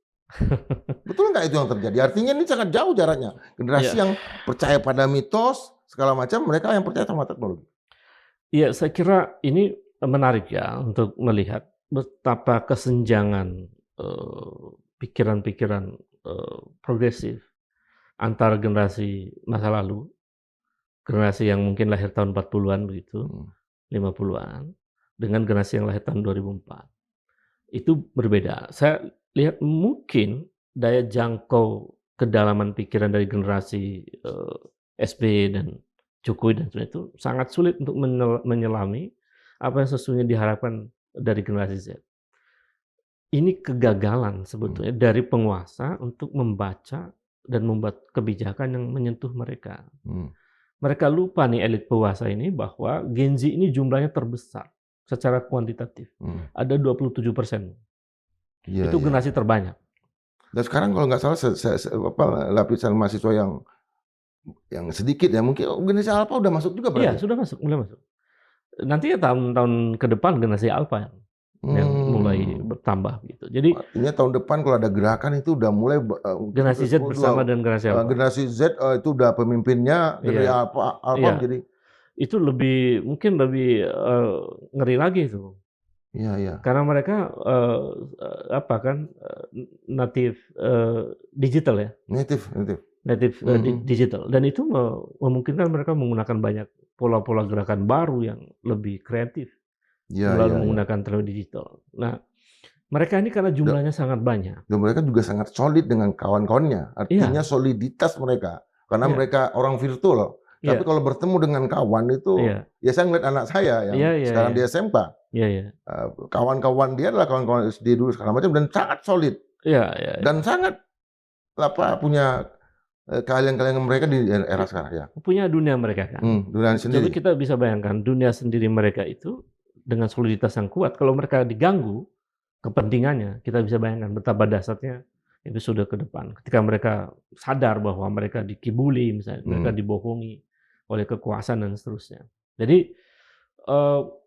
[SPEAKER 2] Betul nggak itu yang terjadi? Artinya ini sangat jauh jaraknya. Generasi yang percaya pada mitos, segala macam, mereka yang percaya sama teknologi.
[SPEAKER 1] Iya, saya kira ini menarik ya untuk melihat betapa kesenjangan pikiran-pikiran progresif antara generasi masa lalu, generasi yang mungkin lahir tahun 40-an begitu, 50-an, dengan generasi yang lahir tahun 2004. Itu berbeda. Saya lihat mungkin daya jangkau kedalaman pikiran dari generasi SBY dan Jokowi dan sebagainya itu sangat sulit untuk menyelami apa yang sesungguhnya diharapkan dari generasi Z. Ini kegagalan sebetulnya dari penguasa untuk membaca dan membuat kebijakan yang menyentuh mereka. Mereka lupa nih elit penguasa ini bahwa Gen Z ini jumlahnya terbesar secara kuantitatif. Ada 27%. Itu generasi terbanyak.
[SPEAKER 2] Dan sekarang kalau nggak salah lapisan mahasiswa yang sedikit ya, mungkin generasi Alpha udah masuk juga berarti?
[SPEAKER 1] Iya, sudah masuk, mulai masuk. Nanti ya tahun-tahun ke depan generasi Alpha yang mulai bertambah gitu. Jadi
[SPEAKER 2] artinya tahun depan kalau ada gerakan itu udah mulai
[SPEAKER 1] generasi Z bersama dengan generasi Alpha.
[SPEAKER 2] Generasi Z itu udah pemimpinnya, generasi Alpha jadi
[SPEAKER 1] itu mungkin lebih ngeri lagi itu.
[SPEAKER 2] Iya.
[SPEAKER 1] Karena mereka native digital ya. Native digital, dan itu memungkinkan mereka menggunakan banyak pola-pola gerakan baru yang lebih kreatif melalui menggunakan teknologi digital. Nah, mereka ini karena jumlahnya sangat banyak.
[SPEAKER 2] Dan mereka juga sangat solid dengan kawan-kawannya. Artinya soliditas mereka. Karena mereka orang virtual. Tapi kalau bertemu dengan kawan itu, ya saya ngeliat anak saya yang sekarang di SMK. Kawan-kawan dia adalah kawan-kawan SD dulu segala macam dan sangat solid. Dan sangat punya kalian mereka di era sekarang ya.
[SPEAKER 1] Punya dunia mereka kan.
[SPEAKER 2] Dunia sendiri.
[SPEAKER 1] Jadi kita bisa bayangkan dunia sendiri mereka itu dengan soliditas yang kuat. Kalau mereka diganggu kepentingannya, kita bisa bayangkan betapa dahsyatnya itu sudah ke depan. Ketika mereka sadar bahwa mereka dikibuli, misalnya mereka dibohongi oleh kekuasaan dan seterusnya. Jadi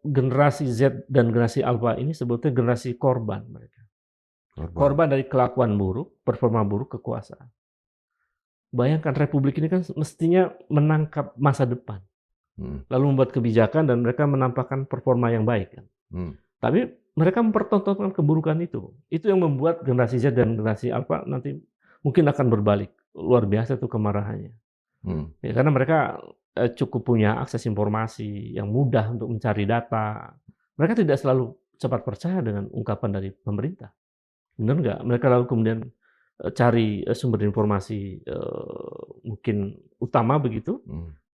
[SPEAKER 1] generasi Z dan generasi Alpha ini sebetulnya generasi korban mereka. Korban dari kelakuan buruk, performa buruk kekuasaan. Bayangkan republik ini kan mestinya menangkap masa depan, lalu membuat kebijakan dan mereka menampakkan performa yang baik kan. Tapi mereka mempertontonkan keburukan itu yang membuat generasi Z dan generasi Alpha nanti mungkin akan berbalik. Luar biasa tuh kemarahannya. Ya, karena mereka cukup punya akses informasi yang mudah untuk mencari data. Mereka tidak selalu cepat percaya dengan ungkapan dari pemerintah. Benar nggak? Mereka lalu kemudian cari sumber informasi mungkin utama begitu,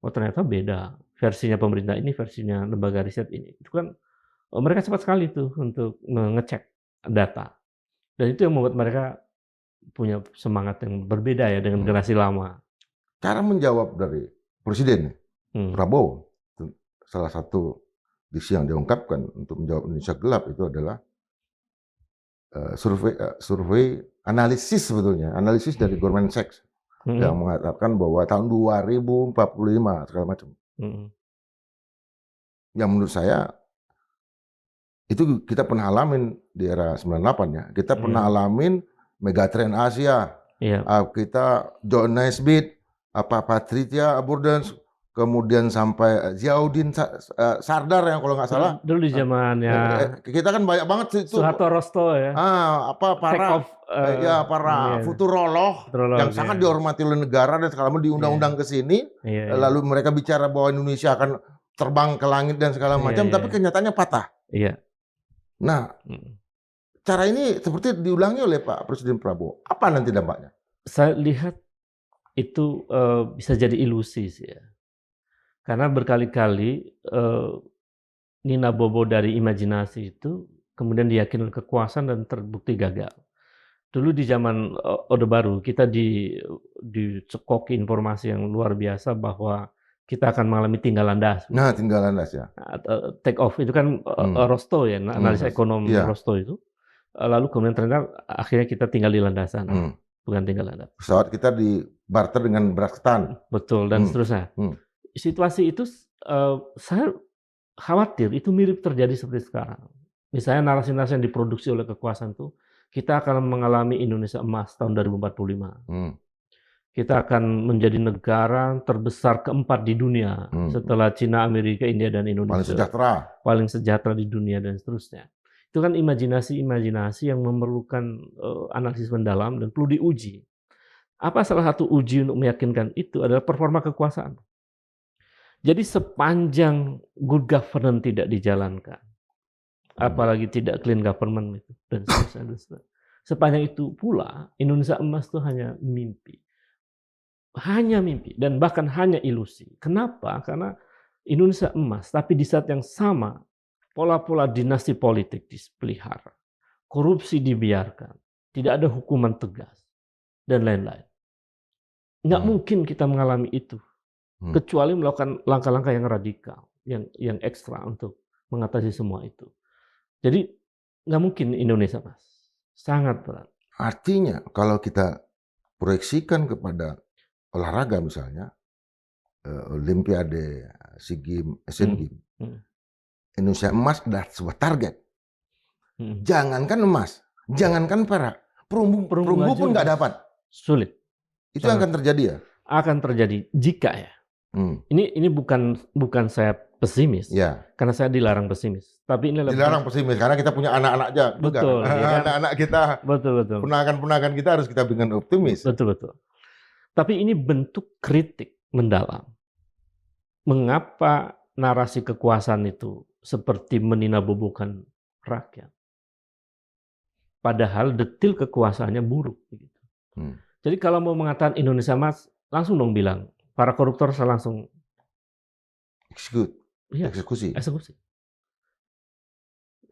[SPEAKER 1] ternyata beda versinya pemerintah ini, versinya lembaga riset ini. Itu kan mereka cepat sekali tuh untuk mengecek data, dan itu yang membuat mereka punya semangat yang berbeda ya dengan generasi lama.
[SPEAKER 2] Cara menjawab dari Presiden Prabowo, salah satu diksi yang diungkapkan untuk menjawab Indonesia gelap itu adalah survei analisis sebetulnya, analisis dari Goldman Sachs yang mengatakan bahwa tahun 2045 segala macam. Yang menurut saya itu kita pernah alamin di era 98 ya. Kita pernah alamin megatrend Asia. Kita John Naisbitt, Patricia Abundance, kemudian sampai Ziauddin Sardar yang kalau nggak salah.
[SPEAKER 1] Dulu di zamannya
[SPEAKER 2] kita kan banyak banget itu.
[SPEAKER 1] Soeharto Rosto ya.
[SPEAKER 2] Para futurolog yang sangat dihormati oleh negara dan segala macam diundang-undang ke sini. Lalu mereka bicara bahwa Indonesia akan terbang ke langit dan segala macam, tapi kenyataannya patah. Nah, cara ini seperti diulangi oleh Pak Presiden Prabowo. Apa nanti dampaknya?
[SPEAKER 1] Saya lihat itu bisa jadi ilusi sih ya. Karena berkali-kali Nina Bobo dari imajinasi itu kemudian diyakini kekuasaan dan terbukti gagal. Dulu di zaman Orde Baru kita dicekoki informasi yang luar biasa bahwa kita akan mengalami tinggal landas.
[SPEAKER 2] Nah, tinggal landas ya.
[SPEAKER 1] Take off itu kan Rostow ya, analis ekonom Rostow itu. Lalu kemudian ternyata akhirnya kita tinggal di landasan, bukan tinggal landas.
[SPEAKER 2] Pesawat kita dibarter dengan beras ketan.
[SPEAKER 1] Betul, dan seterusnya. Situasi itu saya khawatir itu mirip terjadi seperti sekarang. Misalnya narasi-narasi yang diproduksi oleh kekuasaan itu, kita akan mengalami Indonesia emas tahun 2045. Kita akan menjadi negara terbesar keempat di dunia setelah Cina, Amerika, India, dan Indonesia. Paling sejahtera di dunia dan seterusnya. Itu kan imajinasi-imajinasi yang memerlukan analisis mendalam dan perlu diuji. Apa salah satu uji untuk meyakinkan itu adalah performa kekuasaan. Jadi sepanjang good governance tidak dijalankan, apalagi tidak clean government itu, dan seterusnya. Sepanjang itu pula Indonesia emas itu hanya mimpi. Hanya mimpi dan bahkan hanya ilusi. Kenapa? Karena Indonesia emas, tapi di saat yang sama pola-pola dinasti politik dipelihara, korupsi dibiarkan, tidak ada hukuman tegas dan lain-lain. Nggak mungkin kita mengalami itu, kecuali melakukan langkah-langkah yang radikal, yang ekstra untuk mengatasi semua itu. Jadi nggak mungkin Indonesia emas, sangat berat.
[SPEAKER 2] Artinya kalau kita proyeksikan kepada olahraga misalnya, Olimpiade, SEA Games, Asian Games, Indonesia emas adalah sebuah target. Jangankan emas, jangankan perak, perunggu pun nggak dapat.
[SPEAKER 1] Sulit.
[SPEAKER 2] Itu yang akan terjadi ya?
[SPEAKER 1] Akan terjadi jika ya. Ini bukan saya pesimis, karena saya dilarang pesimis. Tapi ini
[SPEAKER 2] dilarang pesimis karena kita punya anak-anak aja.
[SPEAKER 1] Betul. Ya kan?
[SPEAKER 2] Anak-anak kita,
[SPEAKER 1] betul.
[SPEAKER 2] Ponakan-ponakan kita harus kita bikin optimis.
[SPEAKER 1] Betul. Tapi ini bentuk kritik mendalam. Mengapa narasi kekuasaan itu seperti meninabobokan rakyat? Padahal detil kekuasaannya buruk. Jadi kalau mau mengatakan Indonesia emas, langsung dong bilang, para koruptor saya langsung eksekusi.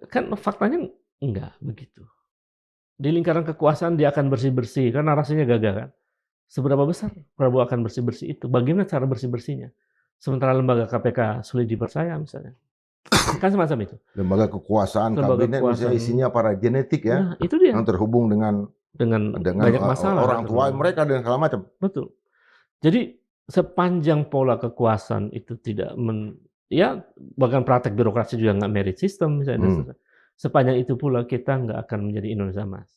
[SPEAKER 1] Kan faktanya enggak begitu. Di lingkaran kekuasaan dia akan bersih-bersih, kan narasinya gagal kan. Seberapa besar Prabowo akan bersih-bersih itu? Bagaimana cara bersih-bersihnya? Sementara lembaga KPK sulit dipercaya misalnya. Kan semacam itu.
[SPEAKER 2] Lembaga kekuasaan, kabinet misalnya isinya para genetik ya.
[SPEAKER 1] Nah, itu dia.
[SPEAKER 2] Yang terhubung dengan
[SPEAKER 1] banyak masalah.
[SPEAKER 2] Orang tua mereka dan segala macam.
[SPEAKER 1] Betul. Jadi sepanjang pola kekuasaan itu tidak bahkan praktek birokrasi juga nggak merit system misalnya. Sepanjang itu pula kita nggak akan menjadi Indonesia emas.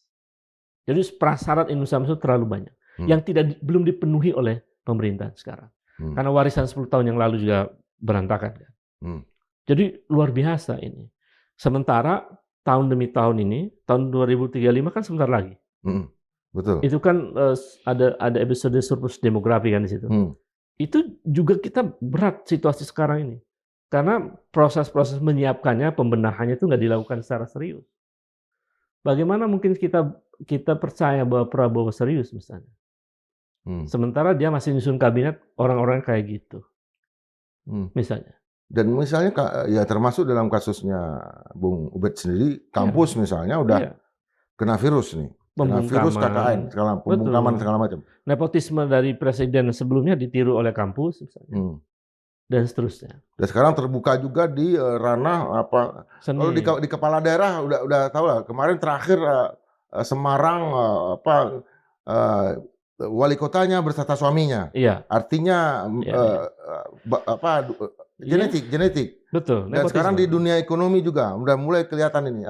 [SPEAKER 1] Jadi prasyarat Indonesia emas itu terlalu banyak. Yang belum dipenuhi oleh pemerintah sekarang. Karena warisan 10 tahun yang lalu juga berantakan. Jadi luar biasa ini. Sementara tahun demi tahun ini, tahun 2035 kan sebentar lagi.
[SPEAKER 2] Betul.
[SPEAKER 1] Itu kan ada episode surplus demografi kan di situ. Itu juga kita berat situasi sekarang ini. Karena proses-proses menyiapkannya, pembenahannya itu nggak dilakukan secara serius. Bagaimana mungkin kita percaya bahwa Prabowo serius misalnya? Sementara dia masih nyusun kabinet orang-orang kayak gitu, misalnya. Dan
[SPEAKER 2] misalnya ya termasuk dalam kasusnya Bung Ubed sendiri, kampus misalnya udah kena virus nih, kena virus KKN, pembungkaman segala macam.
[SPEAKER 1] Nepotisme dari presiden sebelumnya ditiru oleh kampus misalnya, dan seterusnya. Dan
[SPEAKER 2] sekarang terbuka juga di ranah apa? Kalau di kepala daerah udah tahu lah. Kemarin terakhir Semarang wali kotanya berserta suaminya. Artinya genetik.
[SPEAKER 1] Betul.
[SPEAKER 2] Dan sekarang di dunia ekonomi juga udah mulai kelihatan ini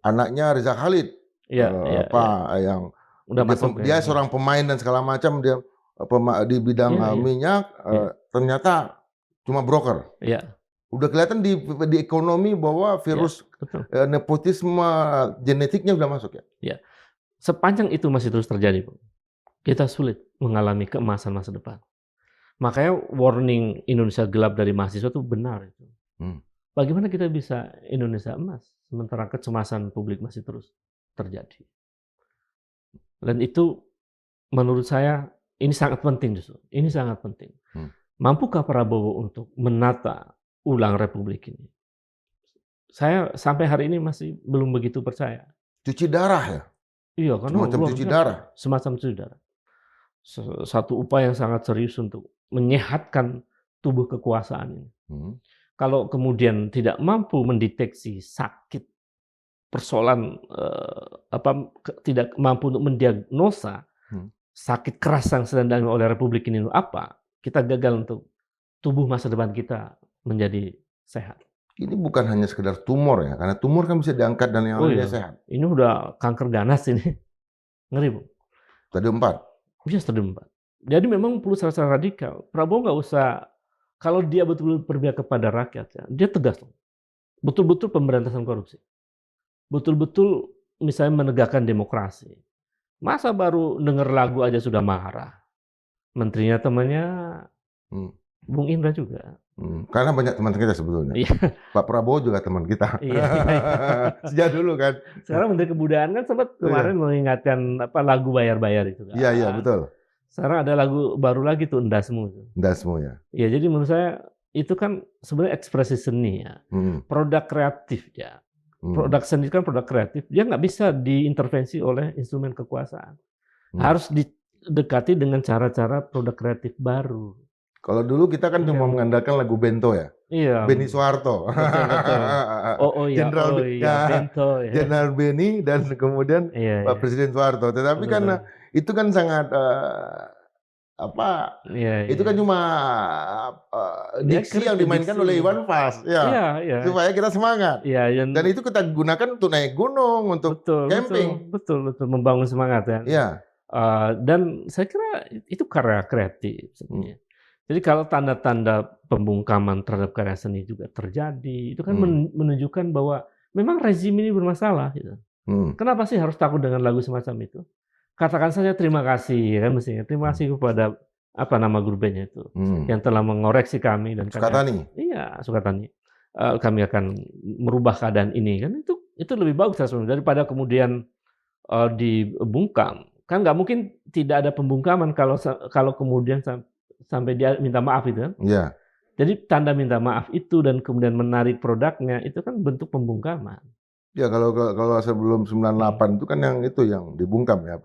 [SPEAKER 2] anaknya Riza Khalid. Yang
[SPEAKER 1] udah masuk.
[SPEAKER 2] Dia seorang pemain dan segala macam, dia di bidang minyak ternyata cuma broker. Udah kelihatan di ekonomi bahwa virus nepotisme genetiknya udah masuk ya.
[SPEAKER 1] Sepanjang itu masih terus terjadi, kita sulit mengalami keemasan masa depan. Makanya warning Indonesia gelap dari mahasiswa itu benar. Bagaimana kita bisa Indonesia emas sementara kecemasan publik masih terus terjadi? Dan itu menurut saya ini sangat penting justru. Ini sangat penting. Mampukah Prabowo untuk menata ulang republik ini? Saya sampai hari ini masih belum begitu percaya.
[SPEAKER 2] Cuci darah ya?
[SPEAKER 1] Iya, karena
[SPEAKER 2] Semacam
[SPEAKER 1] luar
[SPEAKER 2] cuci
[SPEAKER 1] biasa,
[SPEAKER 2] darah?
[SPEAKER 1] semacam itu saudara. Satu upaya yang sangat serius untuk menyehatkan tubuh kekuasaan ini.
[SPEAKER 2] Hmm.
[SPEAKER 1] Kalau kemudian tidak mampu mendeteksi sakit persoalan, tidak mampu untuk mendiagnosa
[SPEAKER 2] Hmm.
[SPEAKER 1] sakit keras yang sedang dialami oleh republik ini itu apa, kita gagal untuk tubuh masa depan kita menjadi sehat.
[SPEAKER 2] Ini bukan hanya sekedar tumor ya, karena tumor kan bisa diangkat dan yang
[SPEAKER 1] Oh
[SPEAKER 2] lainnya
[SPEAKER 1] iya,
[SPEAKER 2] sehat.
[SPEAKER 1] ini udah kanker ganas ini, ngeri Bu.
[SPEAKER 2] Stadium 4.
[SPEAKER 1] Iya stadium 4. Jadi memang perlu secara radikal. Prabowo nggak usah, kalau dia betul-betul berpihak kepada rakyat ya, dia tegas loh. Betul-betul pemberantasan korupsi. Betul-betul misalnya menegakkan demokrasi. Masa baru denger lagu aja sudah marah. Menterinya temannya
[SPEAKER 2] Hmm.
[SPEAKER 1] Bung Indra juga.
[SPEAKER 2] Karena banyak teman kita sebetulnya.
[SPEAKER 1] Iya,
[SPEAKER 2] Pak Prabowo juga teman kita.
[SPEAKER 1] iya, iya.
[SPEAKER 2] Sejak dulu kan.
[SPEAKER 1] Sekarang Menteri Kebudayaan kan sempat
[SPEAKER 2] Iya,
[SPEAKER 1] kemarin mengingatkan lagu bayar-bayar itu
[SPEAKER 2] iya, iya,
[SPEAKER 1] kan.
[SPEAKER 2] betul.
[SPEAKER 1] Sekarang ada lagu baru lagi tuh Endasmu.
[SPEAKER 2] Dasmu ya.
[SPEAKER 1] Ya jadi menurut saya itu kan sebenarnya ekspresi seni ya. Produk kreatif ya. Produk seni kan produk kreatif. Dia nggak bisa diintervensi oleh instrumen kekuasaan. Harus didekati dengan cara-cara produk kreatif baru.
[SPEAKER 2] Kalau dulu kita kan cuma mengandalkan lagu Bento ya.
[SPEAKER 1] Iya.
[SPEAKER 2] Benny Soeharto.
[SPEAKER 1] Betul, betul. Oh iya, Bento ya.
[SPEAKER 2] Jenderal Benny dan kemudian
[SPEAKER 1] Iya,
[SPEAKER 2] Pak
[SPEAKER 1] iya.
[SPEAKER 2] Presiden Soeharto. Tetapi
[SPEAKER 1] Betul,
[SPEAKER 2] kan
[SPEAKER 1] betul.
[SPEAKER 2] itu kan sangat
[SPEAKER 1] Iya,
[SPEAKER 2] itu kan
[SPEAKER 1] iya.
[SPEAKER 2] cuma
[SPEAKER 1] Ya,
[SPEAKER 2] diksi yang dimainkan
[SPEAKER 1] diksi.
[SPEAKER 2] oleh Iwan Fals, ya,
[SPEAKER 1] Iya, iya.
[SPEAKER 2] supaya kita semangat.
[SPEAKER 1] Iya,
[SPEAKER 2] Dan itu kita gunakan untuk naik gunung, untuk
[SPEAKER 1] betul,
[SPEAKER 2] camping.
[SPEAKER 1] betul, membangun semangat ya.
[SPEAKER 2] Iya.
[SPEAKER 1] Dan saya kira itu karya kreatif sebenarnya. Jadi kalau tanda-tanda pembungkaman terhadap karya seni juga terjadi, itu kan menunjukkan bahwa memang rezim ini bermasalah gitu. Kenapa sih harus takut dengan lagu semacam itu? Katakan saja terima kasih kan mestinya. Terima kasih kepada apa nama guru bandnya itu yang telah mengoreksi kami dan
[SPEAKER 2] Sukatani.
[SPEAKER 1] Iya, Sukatani. Kami akan merubah keadaan ini kan itu lebih bagus sebenarnya daripada kemudian dibungkam. Kan nggak mungkin tidak ada pembungkaman kalau kemudian sampai dia minta maaf itu kan.
[SPEAKER 2] Iya.
[SPEAKER 1] Jadi tanda minta maaf itu dan kemudian menarik produknya itu kan bentuk pembungkaman.
[SPEAKER 2] Ya kalau sebelum 98 itu kan yang dibungkam ya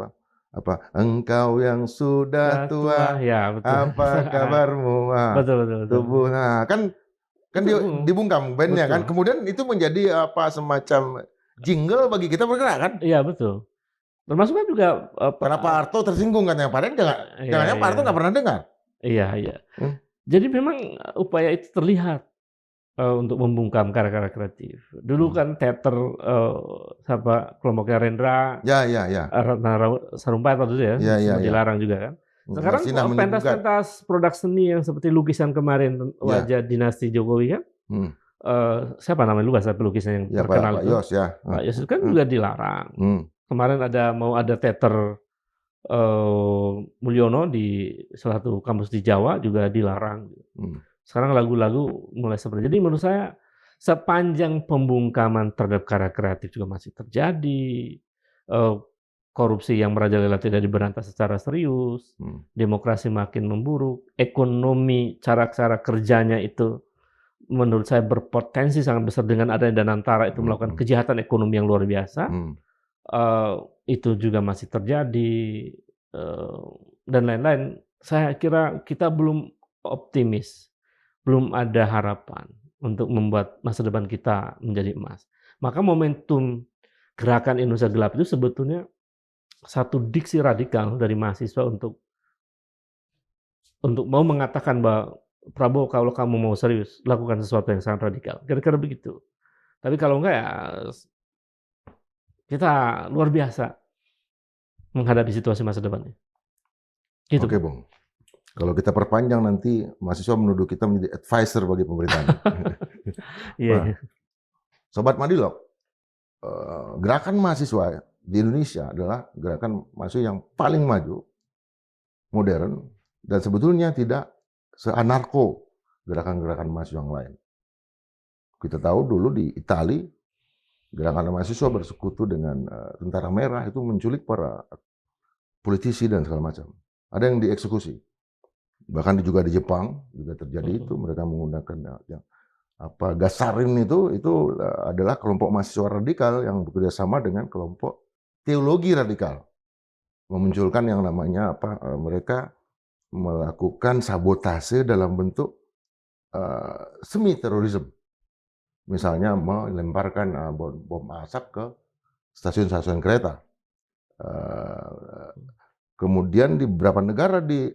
[SPEAKER 2] apa engkau yang sudah tua,
[SPEAKER 1] ya betul.
[SPEAKER 2] apa kabarmu?
[SPEAKER 1] Betul.
[SPEAKER 2] Tubuh. Nah, kan dia dibungkam bandnya kan. Kemudian itu menjadi semacam jingle bagi kita bergerak kan?
[SPEAKER 1] Iya betul. Termasuk kan juga
[SPEAKER 2] karena Pak Harto tersinggung kan, yang padahal jangan Pak Harto nggak pernah dengar.
[SPEAKER 1] Iya. Jadi memang upaya itu terlihat untuk membungkam karya-karya kreatif. Dulu kan teater kelompoknya Rendra, Ratna Sarumpait waktu itu ya, sempat dilarang juga kan. Sekarang pentas-pentas produk seni yang seperti lukisan kemarin wajah dinasti Jokowi kan, siapa namanya lupa saya pelukisnya yang terkenal
[SPEAKER 2] Pak
[SPEAKER 1] itu.
[SPEAKER 2] Yos ya.
[SPEAKER 1] Pak Yos itu kan juga dilarang. Kemarin mau ada teater Mulyono di salah satu kampus di Jawa juga dilarang. Sekarang lagu-lagu mulai seperti. Jadi menurut saya sepanjang pembungkaman terhadap karya kreatif juga masih terjadi, korupsi yang merajalela tidak diberantas secara serius, demokrasi makin memburuk, ekonomi cara-cara kerjanya itu menurut saya berpotensi sangat besar dengan adanya Danantara itu melakukan kejahatan ekonomi yang luar biasa. Itu juga masih terjadi dan lain-lain. Saya kira kita belum optimis, belum ada harapan untuk membuat masa depan kita menjadi emas. Maka momentum gerakan Indonesia Gelap itu sebetulnya satu diksi radikal dari mahasiswa untuk mau mengatakan bahwa Prabowo, kalau kamu mau serius, lakukan sesuatu yang sangat radikal. Kira-kira begitu. Tapi kalau enggak ya kita luar biasa menghadapi situasi masa depannya. Gitu.
[SPEAKER 2] Oke, Bung. Kalau kita perpanjang nanti mahasiswa menuduh kita menjadi advisor bagi pemerintahan.
[SPEAKER 1] Iya.
[SPEAKER 2] Sobat Madilog, gerakan mahasiswa di Indonesia adalah gerakan mahasiswa yang paling maju, modern, dan sebetulnya tidak seanarko gerakan-gerakan mahasiswa yang lain. Kita tahu dulu di Italia, gerakan mahasiswa bersekutu dengan tentara merah itu menculik para politisi dan segala macam. Ada yang dieksekusi. Bahkan juga di Jepang juga terjadi itu, mereka menggunakan Gasarin itu adalah kelompok mahasiswa radikal yang bekerja sama dengan kelompok teologi radikal, memunculkan yang namanya mereka melakukan sabotase dalam bentuk semi terorisme, misalnya melemparkan bom asap ke stasiun-stasiun kereta. Kemudian di beberapa negara di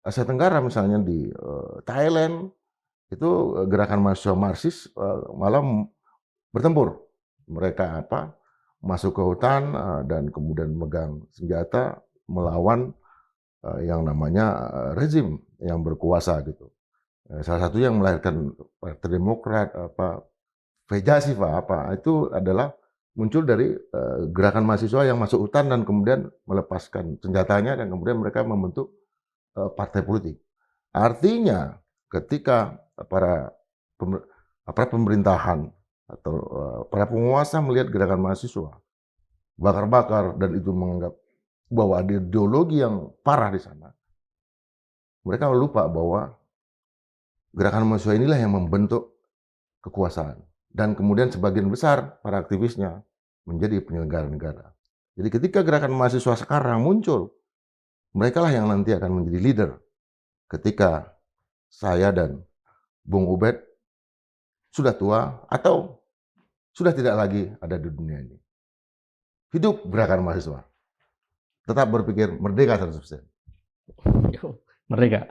[SPEAKER 2] Asia Tenggara, misalnya di Thailand, itu gerakan mahasiswa Marxis malah bertempur. Mereka masuk ke hutan dan kemudian megang senjata melawan yang namanya rezim yang berkuasa gitu. Salah satu yang melahirkan Partai Demokrat, Vejasiva itu adalah muncul dari gerakan mahasiswa yang masuk hutan dan kemudian melepaskan senjatanya dan kemudian mereka membentuk partai politik. Artinya ketika para pemerintahan atau para penguasa melihat gerakan mahasiswa bakar-bakar dan itu menganggap bahwa ada ideologi yang parah di sana, mereka lupa bahwa gerakan mahasiswa inilah yang membentuk kekuasaan. Dan kemudian sebagian besar para aktivisnya menjadi penyelenggara negara. Jadi ketika gerakan mahasiswa sekarang muncul, mereka lah yang nanti akan menjadi leader. Ketika saya dan Bung Ubed sudah tua atau sudah tidak lagi ada di dunia ini. Hidup gerakan mahasiswa. Tetap berpikir merdeka 100%.
[SPEAKER 1] Merdeka.